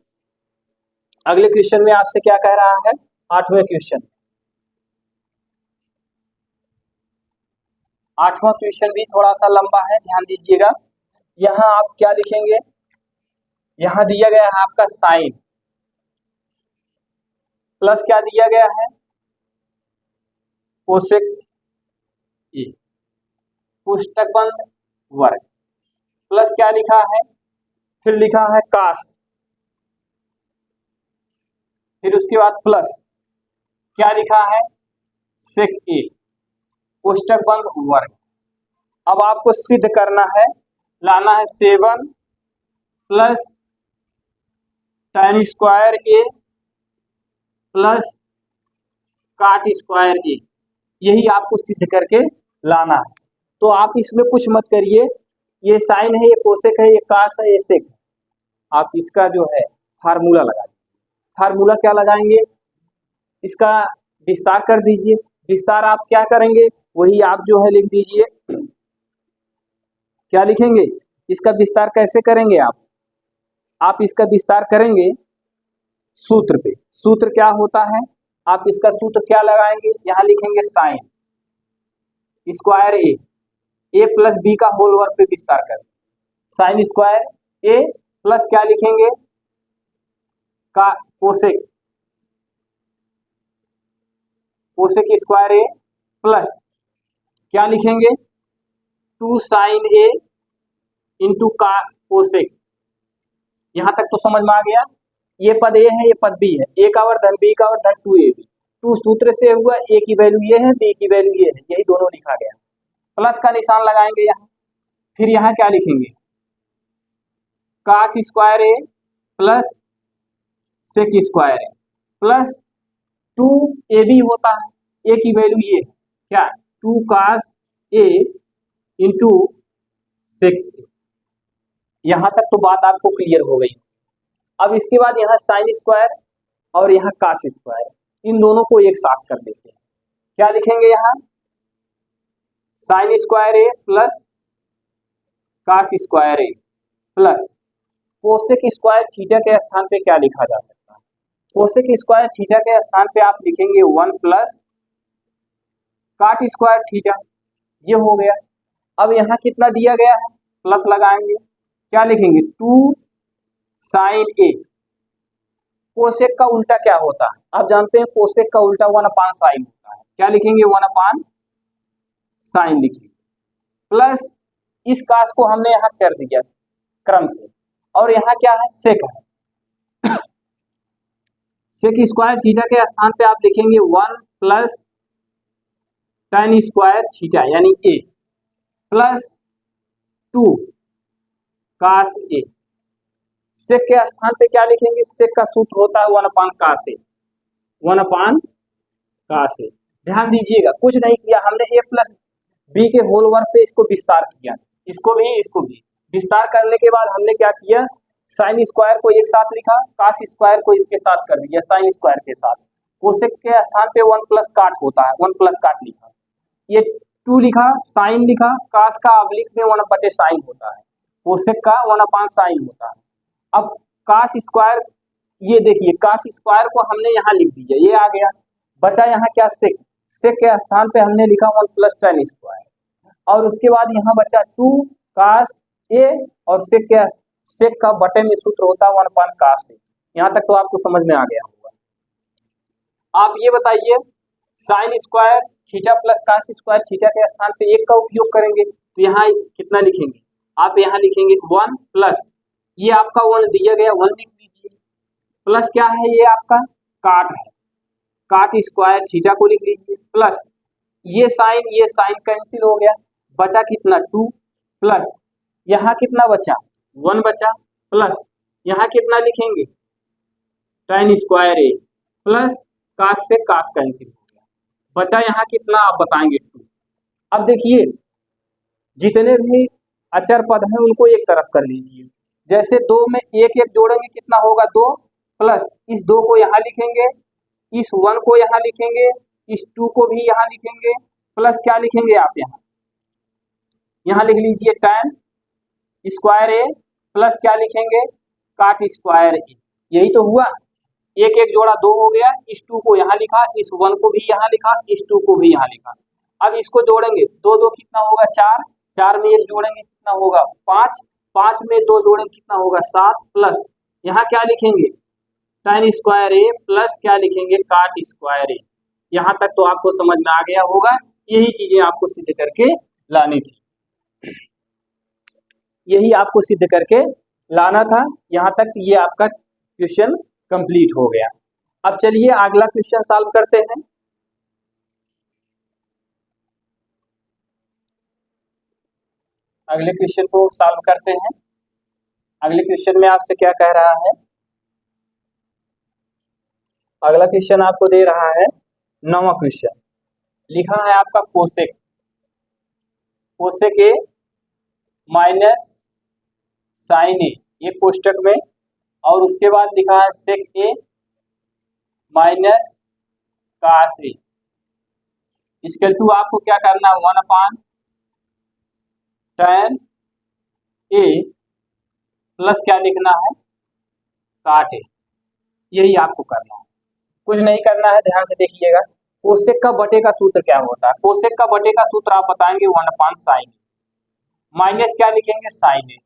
अगले क्वेश्चन में आपसे क्या कह रहा है, 8वां क्वेश्चन, 8वां क्वेश्चन भी थोड़ा सा लंबा है, ध्यान दीजिएगा। यहाँ आप क्या लिखेंगे, यहाँ दिया गया है आपका साइन प्लस क्या दिया गया है, कोसेक ए, कोष्टक बंद वर्ग, प्लस क्या लिखा है, फिर लिखा है कॉस, फिर उसके बाद प्लस क्या लिखा है, सेक ए, कोष्टक बंद वर्ग। अब आपको सिद्ध करना है, लाना है 7 प्लस tan स्क्वायर ए प्लस कॉट स्क्वायर ए, यही आपको सिद्ध करके लाना है। तो आप इसमें कुछ मत करिए, ये साइन है, ये कोसेक है, ये कॉस है, ये सेक है, आप इसका जो है फार्मूला लगा दीजिए। फार्मूला क्या लगाएंगे, इसका विस्तार कर दीजिए, विस्तार आप क्या करेंगे वही आप जो है लिख दीजिए, क्या लिखेंगे, इसका विस्तार कैसे करेंगे आप इसका विस्तार करेंगे सूत्र पे, सूत्र क्या होता है, आप इसका सूत्र क्या लगाएंगे, यहाँ लिखेंगे साइन स्क्वायर ए प्लस बी का होल वर्ग पे विस्तार कर, साइन स्क्वायर ए प्लस क्या लिखेंगे का कोसेक स्क्वायर ए प्लस क्या लिखेंगे 2 साइन ए इंटू का कोसेक। यहां तक तो समझ में आ गया। ये पद ए है, ये पद बी है, ए का वर्ग धन बी का वर्ग धन 2ab। 2 सूत्र से हुआ, ए की वैल्यू ये है, बी की वैल्यू ये है, यही दोनों लिखा गया। प्लस का निशान लगाएंगे यहाँ, फिर यहाँ क्या लिखेंगे कास स्क्वायर ए प्लस सेक स्क्वायर ए प्लस 2ab होता है, ए की वैल्यू ये है क्या 2 कास ए इंटू सेक। यहां तक तो बात आपको क्लियर हो गई। अब इसके बाद यहाँ साइन स्क्वायर और यहाँ कास स्क्वायर, इन दोनों को एक साथ कर देते हैं। क्या लिखेंगे यहाँ साइन स्क्वायर ए प्लस कास स्क्वायर ए प्लस कोसेक स्क्वायर थीटा के स्थान पे क्या लिखा जा सकता है, कोसेक स्क्वायर थीटा के स्थान पे आप लिखेंगे 1 प्लस काट स्क्वायर थीटा, ये हो गया। अब यहाँ कितना दिया गया है, प्लस लगाएंगे, क्या लिखेंगे 2 साइन ए। कोसेक का उल्टा क्या होता है, आप जानते हैं कोसेक का उल्टा 1 अपान साइन होता है, क्या लिखेंगे 1 अपान साइन लिखेंगे, प्लस इस कास को हमने यहाँ कर दिया क्रम से, और यहाँ क्या है सेक है, सेक स्क्वायर थीटा के स्थान पे आप लिखेंगे 1 प्लस tan स्क्वायर थीटा यानी ए प्लस 2 कास ए। सेक के स्थान पे क्या लिखेंगे, सेक का सूत्र होता है 1 अपान कास ए, 1 अपान कास ए। ध्यान दीजिएगा, कुछ नहीं किया हमने, ए प्लस बी के होल वर्ग पे इसको विस्तार किया, इसको भी विस्तार करने के बाद हमने क्या किया, साइन स्क्वायर को एक साथ लिखा, कास स्क्वायर को इसके साथ कर दिया साइन स्क्वायर के साथ। कोसेक के स्थान पे 1 प्लस काट होता है, 1 प्लस काट लिखा, ये 2 लिखा, साइन लिखा, कास का अवलिक में 1 बटे साइन होता है, कोसेक का 1 अपान साइन होता है। अब कास स्क्वायर, ये देखिए कास स्क्वायर को हमने यहाँ लिख दिया, ये आ गया, बचा यहाँ क्या सेक, सेक के स्थान पे हमने लिखा 1 प्लस tan स्क्वायर, और उसके बाद यहाँ बचा 2 कास ए, और सेक का बटे में सूत्र होता है 1 अपान कास ए। यहाँ तक तो आपको समझ में आ गया होगा। आप ये बताइए sine square theta plus cos square theta के स्थान पे 1 का उपयोग करेंगे तो यहाँ कितना लिखेंगे, आप यहाँ लिखेंगे 1 प्लस, ये आपका 1 दिया गया 1 लिख लीजिए, प्लस क्या है ये आपका काट है, काट स्क्वायर थीटा को लिख लीजिए, प्लस ये साइन कैंसिल हो गया, बचा कितना 2 प्लस यहाँ कितना बचा 1 बचा, प्लस यहाँ कितना लिखेंगे tan स्क्वायर ए प्लस कास से कास कैंसिल हो गया, बचा यहाँ कितना आप बताएंगे 2। अब देखिए जितने भी अचर पद हैं उनको एक तरफ कर लीजिए, जैसे 2 में 1 1 जोड़ेंगे कितना होगा 2, प्लस इस 2 को यहाँ लिखेंगे, इस 1 को यहाँ लिखेंगे, इस 2 को भी यहाँ लिखेंगे, प्लस क्या लिखेंगे आप यहाँ लिख लीजिए tan स्क्वायर ए प्लस क्या लिखेंगे काट स्क्वायर ए। यही तो हुआ, 1 1 जोड़ा 2 हो गया, इस 2 को यहाँ लिखा, इस 1 को भी यहाँ लिखा, इस 2 को भी यहाँ लिखा। अब इसको जोड़ेंगे, 2 2 कितना होगा 4, 4 में 1 जोड़ेंगे कितना होगा 5, 5 में 2 जोड़ेंगे कितना होगा 7, प्लस यहाँ क्या लिखेंगे tan स्क्वायर ए प्लस क्या लिखेंगे काट स्क्वायर ए। यहाँ तक तो आपको समझ में आ गया होगा, यही चीजें आपको सिद्ध करके लानी थी, यही आपको सिद्ध करके लाना था। यहाँ तक ये आपका क्वेश्चन कंप्लीट हो गया। अब चलिए अगला क्वेश्चन सॉल्व करते हैं। अगले क्वेश्चन को सॉल्व करते हैं। अगले क्वेश्चन में आपसे क्या कह रहा है, अगला क्वेश्चन आपको दे रहा है 9वां क्वेश्चन, लिखा है आपका cosec A minus sine A, ये कोष्टक में, और उसके बाद लिखा है सेक ए माइनस कास ए, इसके टू आपको क्या करना है 1 अपान tan ए प्लस क्या लिखना है काट ए, यही आपको करना है, कुछ नहीं करना है, ध्यान से देखिएगा। कोसेक का बटे का सूत्र क्या होता है? कोसेक का बटे का सूत्र आप बताएंगे 1/sin माइनस क्या लिखेंगे साइन ए,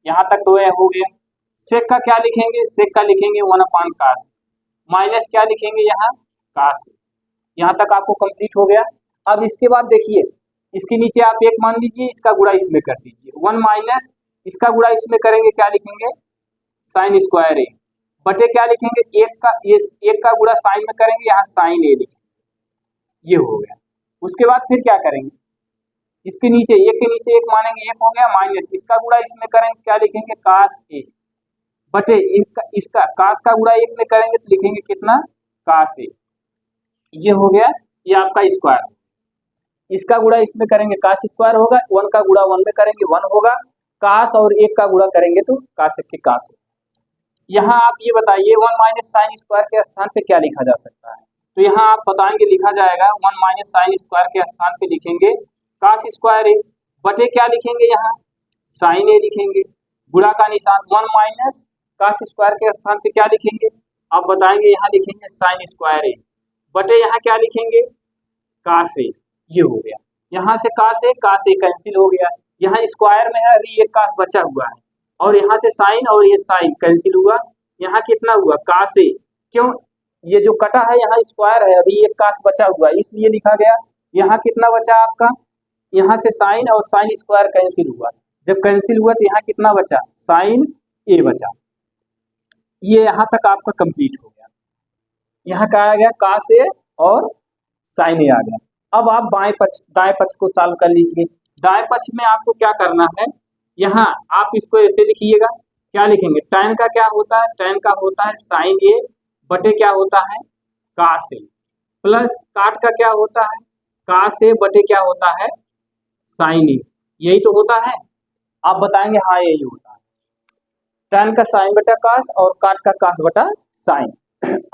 यहाँ तक तो हो गया। सेक का क्या लिखेंगे? सेक का लिखेंगे 1/cos माइनस क्या लिखेंगे यहाँ cos, यहाँ तक आपको कंप्लीट हो गया। अब इसके बाद देखिए इसके नीचे आप एक मान लीजिए, इसका गुणा इसमें कर दीजिए, 1 माइनस इसका गुणा इसमें करेंगे क्या लिखेंगे साइन स्क्वायर ए बटे क्या लिखेंगे एक का गुणा साइन में करेंगे, यहाँ साइन ए लिखेंगे, ये हो गया। उसके बाद फिर क्या करेंगे, इसके नीचे एक के नीचे एक मानेंगे, एक हो गया माइनस इसका गुणा इसमें करेंगे क्या लिखेंगे cos ए बटे इसका cos का गुणा एक में करेंगे तो लिखेंगे कितना cos ए, ये हो गया। ये आपका स्क्वायर, इसका गुणा इसमें करेंगे cos स्क्वायर होगा, 1 का गुणा 1 में करेंगे 1 होगा, cos और 1 का गुणा करेंगे तो cos के cos होगा। यहाँ आप ये बताइए 1 माइनस साइन स्क्वायर के स्थान पे क्या लिखा जा सकता है? तो यहाँ आप बताएंगे लिखा जाएगा 1 माइनस साइन स्क्वायर के स्थान पे लिखेंगे cos स्क्वायर ए बटे क्या लिखेंगे यहाँ साइन ए लिखेंगे, गुणा का निशान 1 माइनस cos स्क्वायर के स्थान पे क्या लिखेंगे आप बताएंगे, यहाँ लिखेंगे साइन स्क्वायर ए बटे यहाँ क्या लिखेंगे cos ए, ये हो गया। यहाँ से cos ए कैंसिल हो गया, यहाँ स्क्वायर में है अभी एक cos बचा हुआ है और यहाँ से साइन और ये साइन कैंसिल हुआ, यहाँ कितना हुआ cos ए, क्यों ये जो कटा है यहाँ स्क्वायर है अभी एक cos बचा हुआ है इसलिए लिखा गया। यहाँ कितना बचा आपका, यहाँ से साइन और साइन स्क्वायर कैंसिल हुआ, जब कैंसिल हुआ तो यहाँ कितना बचा साइन ए बचा, ये यहाँ तक आपका कंप्लीट हो गया। यहाँ का आ गया cos ए और साइन ए आ गया। अब आप दाएं पक्ष को सॉल्व कर लीजिए। दाएं पक्ष में आपको क्या करना है, यहाँ आप इसको ऐसे लिखिएगा, क्या लिखेंगे tan का क्या होता है, tan का होता है साइन ए बटे क्या होता है cos ए, प्लस काट का क्या होता है cos ए बटे क्या होता है साइन ए, यही तो होता है। आप बताएंगे हाँ यही होता है, tan का साइन बटा cos और काट का cos बटा साइन।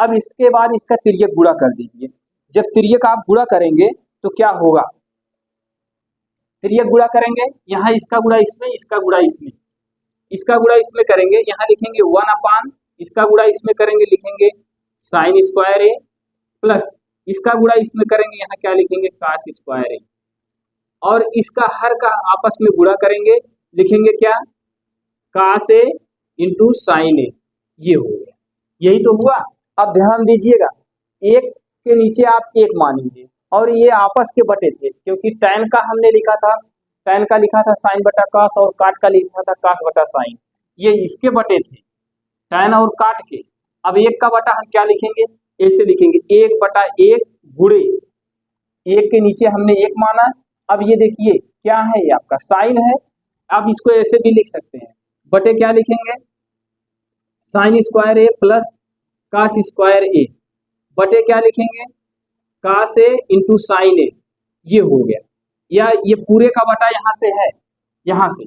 अब इसके बाद इसका तिर्यक गुणा कर दीजिए, जब तिर्यक आप गुणा करेंगे तो क्या होगा, तिर्यक गुणा करेंगे यहाँ इसका गुणा इसमें, इसका गुणा इसमें, इसका गुणा इसमें करेंगे, यहाँ लिखेंगे 1/, इसका गुणा इसमें करेंगे लिखेंगे साइन स्क्वायर ए, प्लस इसका गुणा इसमें करेंगे यहाँ क्या लिखेंगे cos स्क्वायर ए, और इसका हर का आपस में गुणा करेंगे लिखेंगे क्या cos A into sine A, ये हो गया, यही तो हुआ। अब ध्यान दीजिएगा एक के नीचे आप एक मानेंगे और ये आपस के बटे थे, क्योंकि tan का हमने लिखा था, tan का लिखा था साइन बटा cos और काट का लिखा था cos बटा साइन, ये इसके बटे थे tan और काट के। अब एक का बटा हम क्या लिखेंगे ऐसे लिखेंगे 1/1 गुणे एक के नीचे हमने एक माना। अब ये देखिए क्या है, ये आपका साइन है, आप इसको ऐसे भी लिख सकते हैं बटे क्या लिखेंगे साइन स्क्वायर ए प्लस cos स्क्वायर ए बटे क्या लिखेंगे cos A into sine A, ये हो गया। या ये पूरे का बटा यहाँ से है, यहाँ से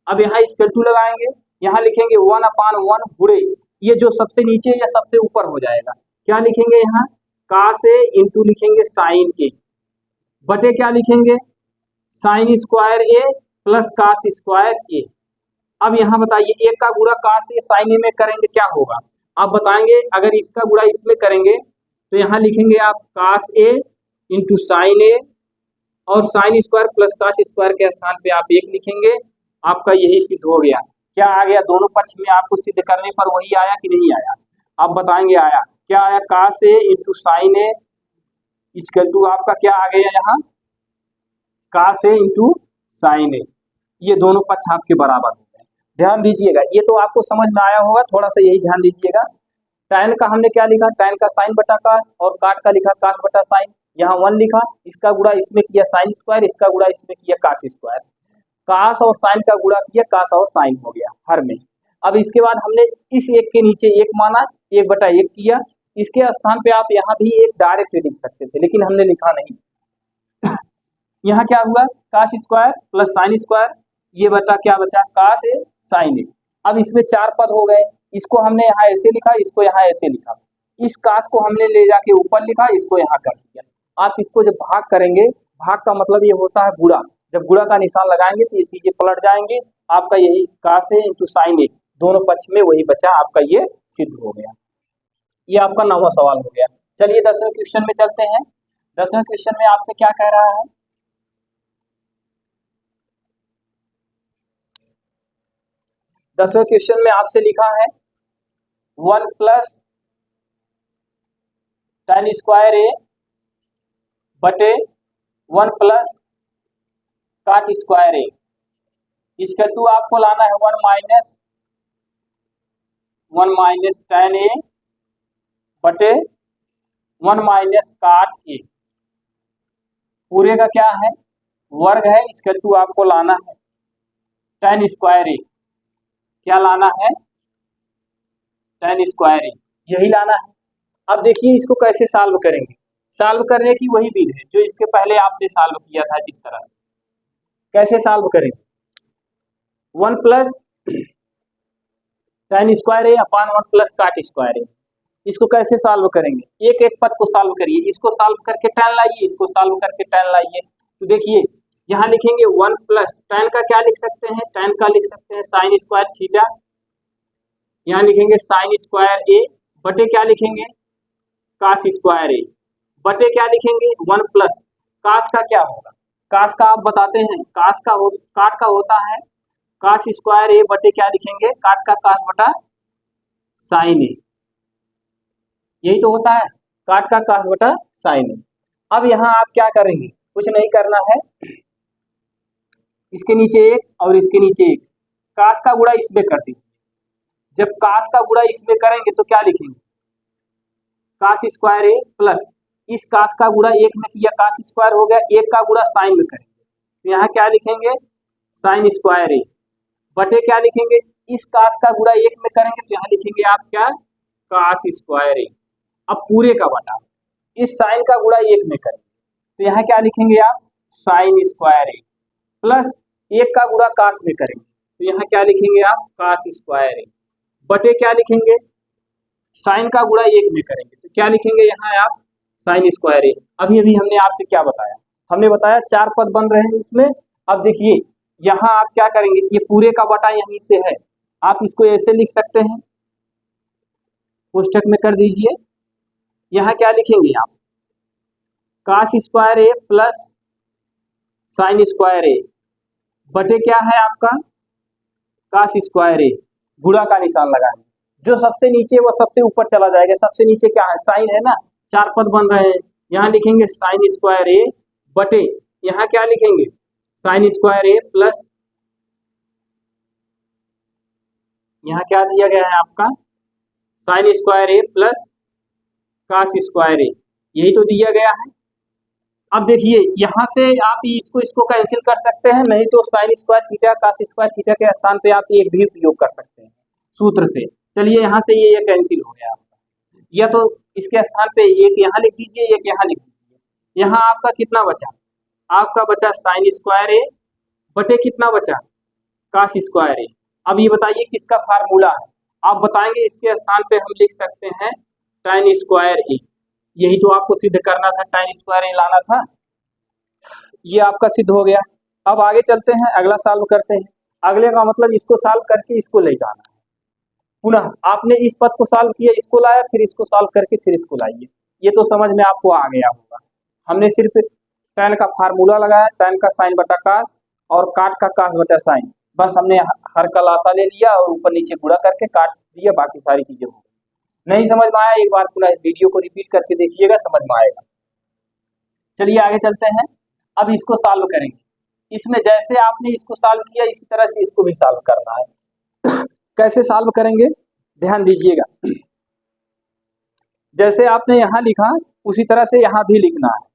अब यहाँ इक्वल टू लगाएंगे, यहाँ लिखेंगे 1/1 गुणे ये जो सबसे नीचे या सबसे ऊपर हो जाएगा, क्या लिखेंगे यहाँ cos ए इंटू लिखेंगे साइन ए बटे क्या लिखेंगे साइन स्क्वायर ए प्लस cos स्क्वायर ए। अब यहाँ बताइए एक का गुणा cos ए साइन ए में करेंगे क्या होगा, आप बताएंगे अगर इसका गुणा इसमें करेंगे तो यहाँ लिखेंगे आप cos ए इंटू साइन ए और sine square plus cos square के स्थान पे आप एक लिखेंगे, आपका यही सिद्ध हो गया। क्या आ गया, दोनों पक्ष में आपको सिद्ध करने पर वही आया कि नहीं आया, आप बताएंगे आया, क्या आया cos A into sine A equal to आपका क्या आ गया यहाँ cos A into sine A, ये दोनों पक्ष आपके बराबर हो गए। ध्यान दीजिएगा ये तो आपको समझ में आया होगा, थोड़ा सा यही ध्यान दीजिएगा। tan का हमने क्या लिखा, tan का साइन बटा cos और काट का लिखा cos बटा साइन, यहाँ 1 लिखा, इसका गुणा इसमें किया साइन स्क्वायर, इसका गुणा इसमें किया cos स्क्वायर, cos और साइन का गुणा किया cos और साइन हो गया हर में। अब इसके बाद हमने इस एक के नीचे एक माना, 1/1 किया, इसके स्थान पे आप यहाँ भी एक डायरेक्ट लिख सकते थे लेकिन हमने लिखा नहीं। यहाँ क्या हुआ cos square plus sine square, ये बता क्या बचा cos ए साइन ए। अब इसमें 4 पद हो गए, इसको हमने यहाँ ऐसे लिखा, इसको यहाँ ऐसे लिखा, इस cos को हमने ले जाके ऊपर लिखा, इसको यहाँ कर दिया। आप इसको जब भाग करेंगे, भाग का मतलब ये होता है गुणा, जब गुणा का निशान लगाएंगे तो ये चीजें पलट जाएंगी, आपका यही cos ए इंटू साइन ए दोनों पक्ष में वही बचा, आपका ये सिद्ध हो गया। ये आपका 9वां सवाल हो गया। चलिए 10वें क्वेश्चन में चलते हैं। 10वें क्वेश्चन में आपसे क्या कह रहा है, 10वें क्वेश्चन में आपसे लिखा है 1 प्लस tan स्क्वायर ए बटे 1 प्लस काट स्क्वायर ए। इसका टू आपको लाना है 1 माइनस tan ए बटे 1 माइनस काट ए। पूरे का क्या है, वर्ग है, इसका टू आपको लाना है tan स्क्वायर ए। क्या लाना है, tan स्क्वायर ए, यही लाना है। अब देखिए इसको कैसे सॉल्व करेंगे। सॉल्व करने की वही विधि है जो इसके पहले आपने सॉल्व किया था। जिस तरह से कैसे सॉल्व करेंगे, 1 प्लस tan स्क्वायर ए अपान 1 प्लस काट स्क्वायर ए। इसको कैसे सॉल्व करेंगे, एक एक पद को सॉल्व करिए, इसको सॉल्व करके tan लाइए, इसको सॉल्व करके tan लाइए। तो देखिए यहाँ लिखेंगे 1 प्लस tan का क्या लिख सकते हैं, tan का लिख सकते हैं साइन स्क्वायर थीटा। यहाँ लिखेंगे साइन स्क्वायर ए बटे क्या लिखेंगे कास स्क्वायर ए बटे क्या लिखेंगे 1 प्लस कास का क्या होगा, कास का आप बताते हैं, कास का काट का होता है कास स्क्वायर ए बटे क्या लिखेंगे काट का कास बटा साइन ए। यही तो होता है काट का कास बटा साइन ए। अब यहाँ आप क्या करेंगे, कुछ नहीं करना है, इसके नीचे एक और इसके नीचे एक, कास का गुणा इसमें कर दीजिए। जब कास का गुणा इसमें करेंगे तो क्या लिखेंगे कास स्क्वायर ए प्लस इस कास का गुणा एक में किया कास स्क्वायर हो गया, एक का गुणा साइन में करेंगे तो यहाँ क्या लिखेंगे साइन स्क्वायर ए बटे क्या लिखेंगे इस कास का गुणा एक में करेंगे तो यहाँ लिखेंगे आप क्या कास स्क्वायर ए। अब पूरे का बटा इस साइन का गुणा एक में करेंगे तो यहाँ क्या लिखेंगे आप साइन स्क्वायर ए प्लस एक का गुणा कास में करेंगे तो यहाँ क्या लिखेंगे आप कास स्क्वायर ए बटे क्या लिखेंगे साइन का गुणा एक में करेंगे तो क्या लिखेंगे यहाँ आप साइन स्क्वायर ए। अभी अभी हमने आपसे क्या बताया, हमने बताया 4 पद बन रहे हैं इसमें। अब देखिए यहाँ आप क्या करेंगे, ये पूरे का बटा यहीं से है, आप इसको ऐसे लिख सकते हैं, कोष्टक में कर दीजिए। यहाँ क्या लिखेंगे आप कास स्क्वायर ए प्लस साइन स्क्वायर ए बटे क्या है आपका कास स्क्वायर ए, गुणा का निशान लगाएंगे, जो सबसे नीचे वो सबसे ऊपर चला जाएगा। सबसे नीचे क्या है साइन है ना, 4 पद बन रहे हैं, यहाँ लिखेंगे साइन स्क्वायर ए बटे यहाँ क्या लिखेंगे साइन स्क्वायर ए प्लस यहाँ क्या दिया गया है आपका साइन स्क्वायर ए प्लस कास स्क्वायर ए, यही तो दिया गया है। अब देखिए यहाँ से आप इसको कैंसिल कर सकते हैं, नहीं तो sine square theta cos square theta के स्थान पे आप एक भी उपयोग कर सकते हैं सूत्र से। चलिए यहाँ से ये कैंसिल हो गया आपका, या तो इसके स्थान पे एक यहाँ लिख दीजिए, एक यहाँ लिख दीजिए। यहाँ आपका कितना बचा, आपका बचा साइन स्क्वायर ए बटे कितना बचा कास स्क्वायर ए। अब ये बताइए किसका फार्मूला है, आप बताएंगे इसके स्थान पे हम लिख सकते हैं tan स्क्वायर ए, यही तो आपको सिद्ध करना था, tan स्क्वायर ए लाना था, ये आपका सिद्ध हो गया। अब आगे चलते हैं, अगला सॉल्व करते हैं। अगले का मतलब इसको सॉल्व करके इसको ले जाना है, पुनः आपने इस पद को सॉल्व किया, इसको लाया, फिर इसको सॉल्व करके फिर इसको लाइए। ये तो समझ में आपको आ गया होगा। हमने सिर्फ tan का फार्मूला लगाया, tan का साइन बटा कास और काट का कास बटा साइन, बस हमने हर का लासा ले लिया और ऊपर नीचे गुणा करके काट दिया, बाकी सारी चीजें हो गई। नहीं समझ में आया, एक बार पूरा वीडियो को रिपीट करके देखिएगा, समझ में आएगा। चलिए आगे चलते हैं, अब इसको सॉल्व करेंगे। इसमें जैसे आपने इसको सॉल्व किया इसी तरह से इसको भी सॉल्व करना है। कैसे सॉल्व करेंगे ध्यान दीजिएगा, जैसे आपने यहाँ लिखा उसी तरह से यहाँ भी लिखना है।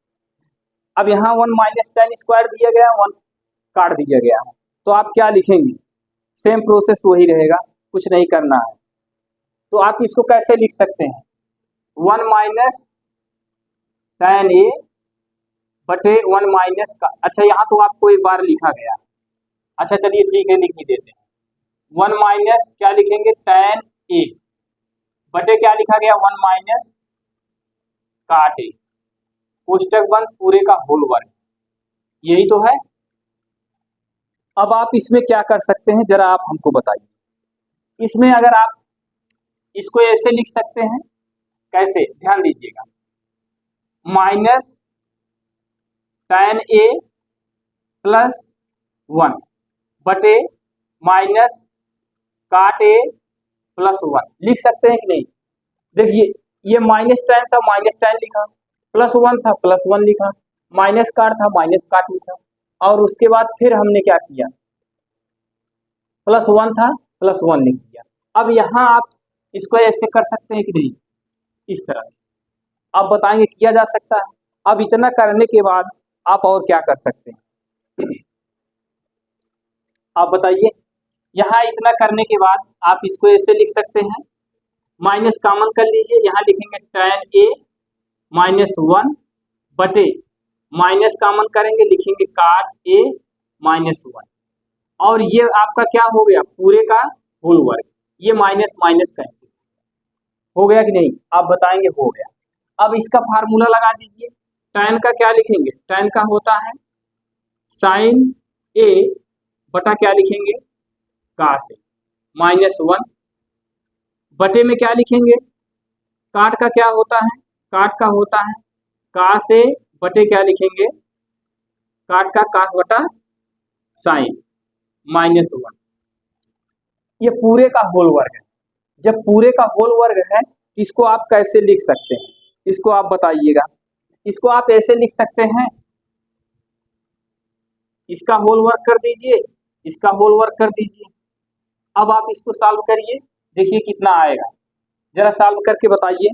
अब यहाँ 1 माइनस tan स्क्वायर दिया गया, 1 काट दिया गया है, तो आप क्या लिखेंगे, सेम प्रोसेस वही रहेगा, कुछ नहीं करना है। तो आप इसको कैसे लिख सकते हैं 1 माइनस tan ए बटे 1 माइनस का, अच्छा यहाँ तो आपको एक बार लिखा गया, अच्छा चलिए ठीक है लिख ही देते हैं। 1 माइनस क्या लिखेंगे tan ए बटे क्या लिखा गया 1 माइनस काट ए, कोष्टक बंद पूरे का होल वर्ग, यही तो है। अब आप इसमें क्या कर सकते हैं जरा आप हमको बताइए। इसमें अगर आप इसको ऐसे लिख सकते हैं, कैसे ध्यान दीजिएगा, माइनस tan A प्लस 1 बटे माइनस काट A प्लस 1 लिख सकते हैं कि नहीं। देखिए ये माइनस tan था, माइनस tan लिखा, प्लस 1 था, प्लस 1 लिखा, माइनस काट था, माइनस काट लिखा, और उसके बाद फिर हमने क्या किया, प्लस 1 था, प्लस 1 लिख दिया। अब यहाँ आप इसको ऐसे कर सकते हैं कि नहीं, इस तरह से आप बताएंगे किया जा सकता है। अब इतना करने के बाद आप और क्या कर सकते हैं, आप बताइए। यहाँ इतना करने के बाद आप इसको ऐसे लिख सकते हैं, माइनस कॉमन कर लीजिए, यहाँ लिखेंगे tan A माइनस 1 बटे माइनस कॉमन करेंगे, लिखेंगे काट A माइनस 1, और ये आपका क्या हो गया, पूरे का होल वर्ग। ये माइनस माइनस कैंसिल हो गया कि नहीं, आप बताएंगे हो गया। अब इसका फार्मूला लगा दीजिए। tan का क्या लिखेंगे, tan का होता है साइन A बटा क्या लिखेंगे, कास A माइनस 1 बटे में क्या लिखेंगे, काट का क्या होता है, काट का होता है कास A बटे क्या लिखेंगे, काट का कास बटा साइन माइनस 1। ये पूरे का होल वर्ग है। जब पूरे का होल वर्ग है इसको आप कैसे लिख सकते हैं, इसको आप बताइएगा। इसको आप ऐसे लिख सकते हैं, इसका होल वर्ग कर दीजिए, इसका होल वर्ग कर दीजिए। अब आप इसको सॉल्व करिए, देखिए कितना आएगा, जरा सॉल्व करके बताइए।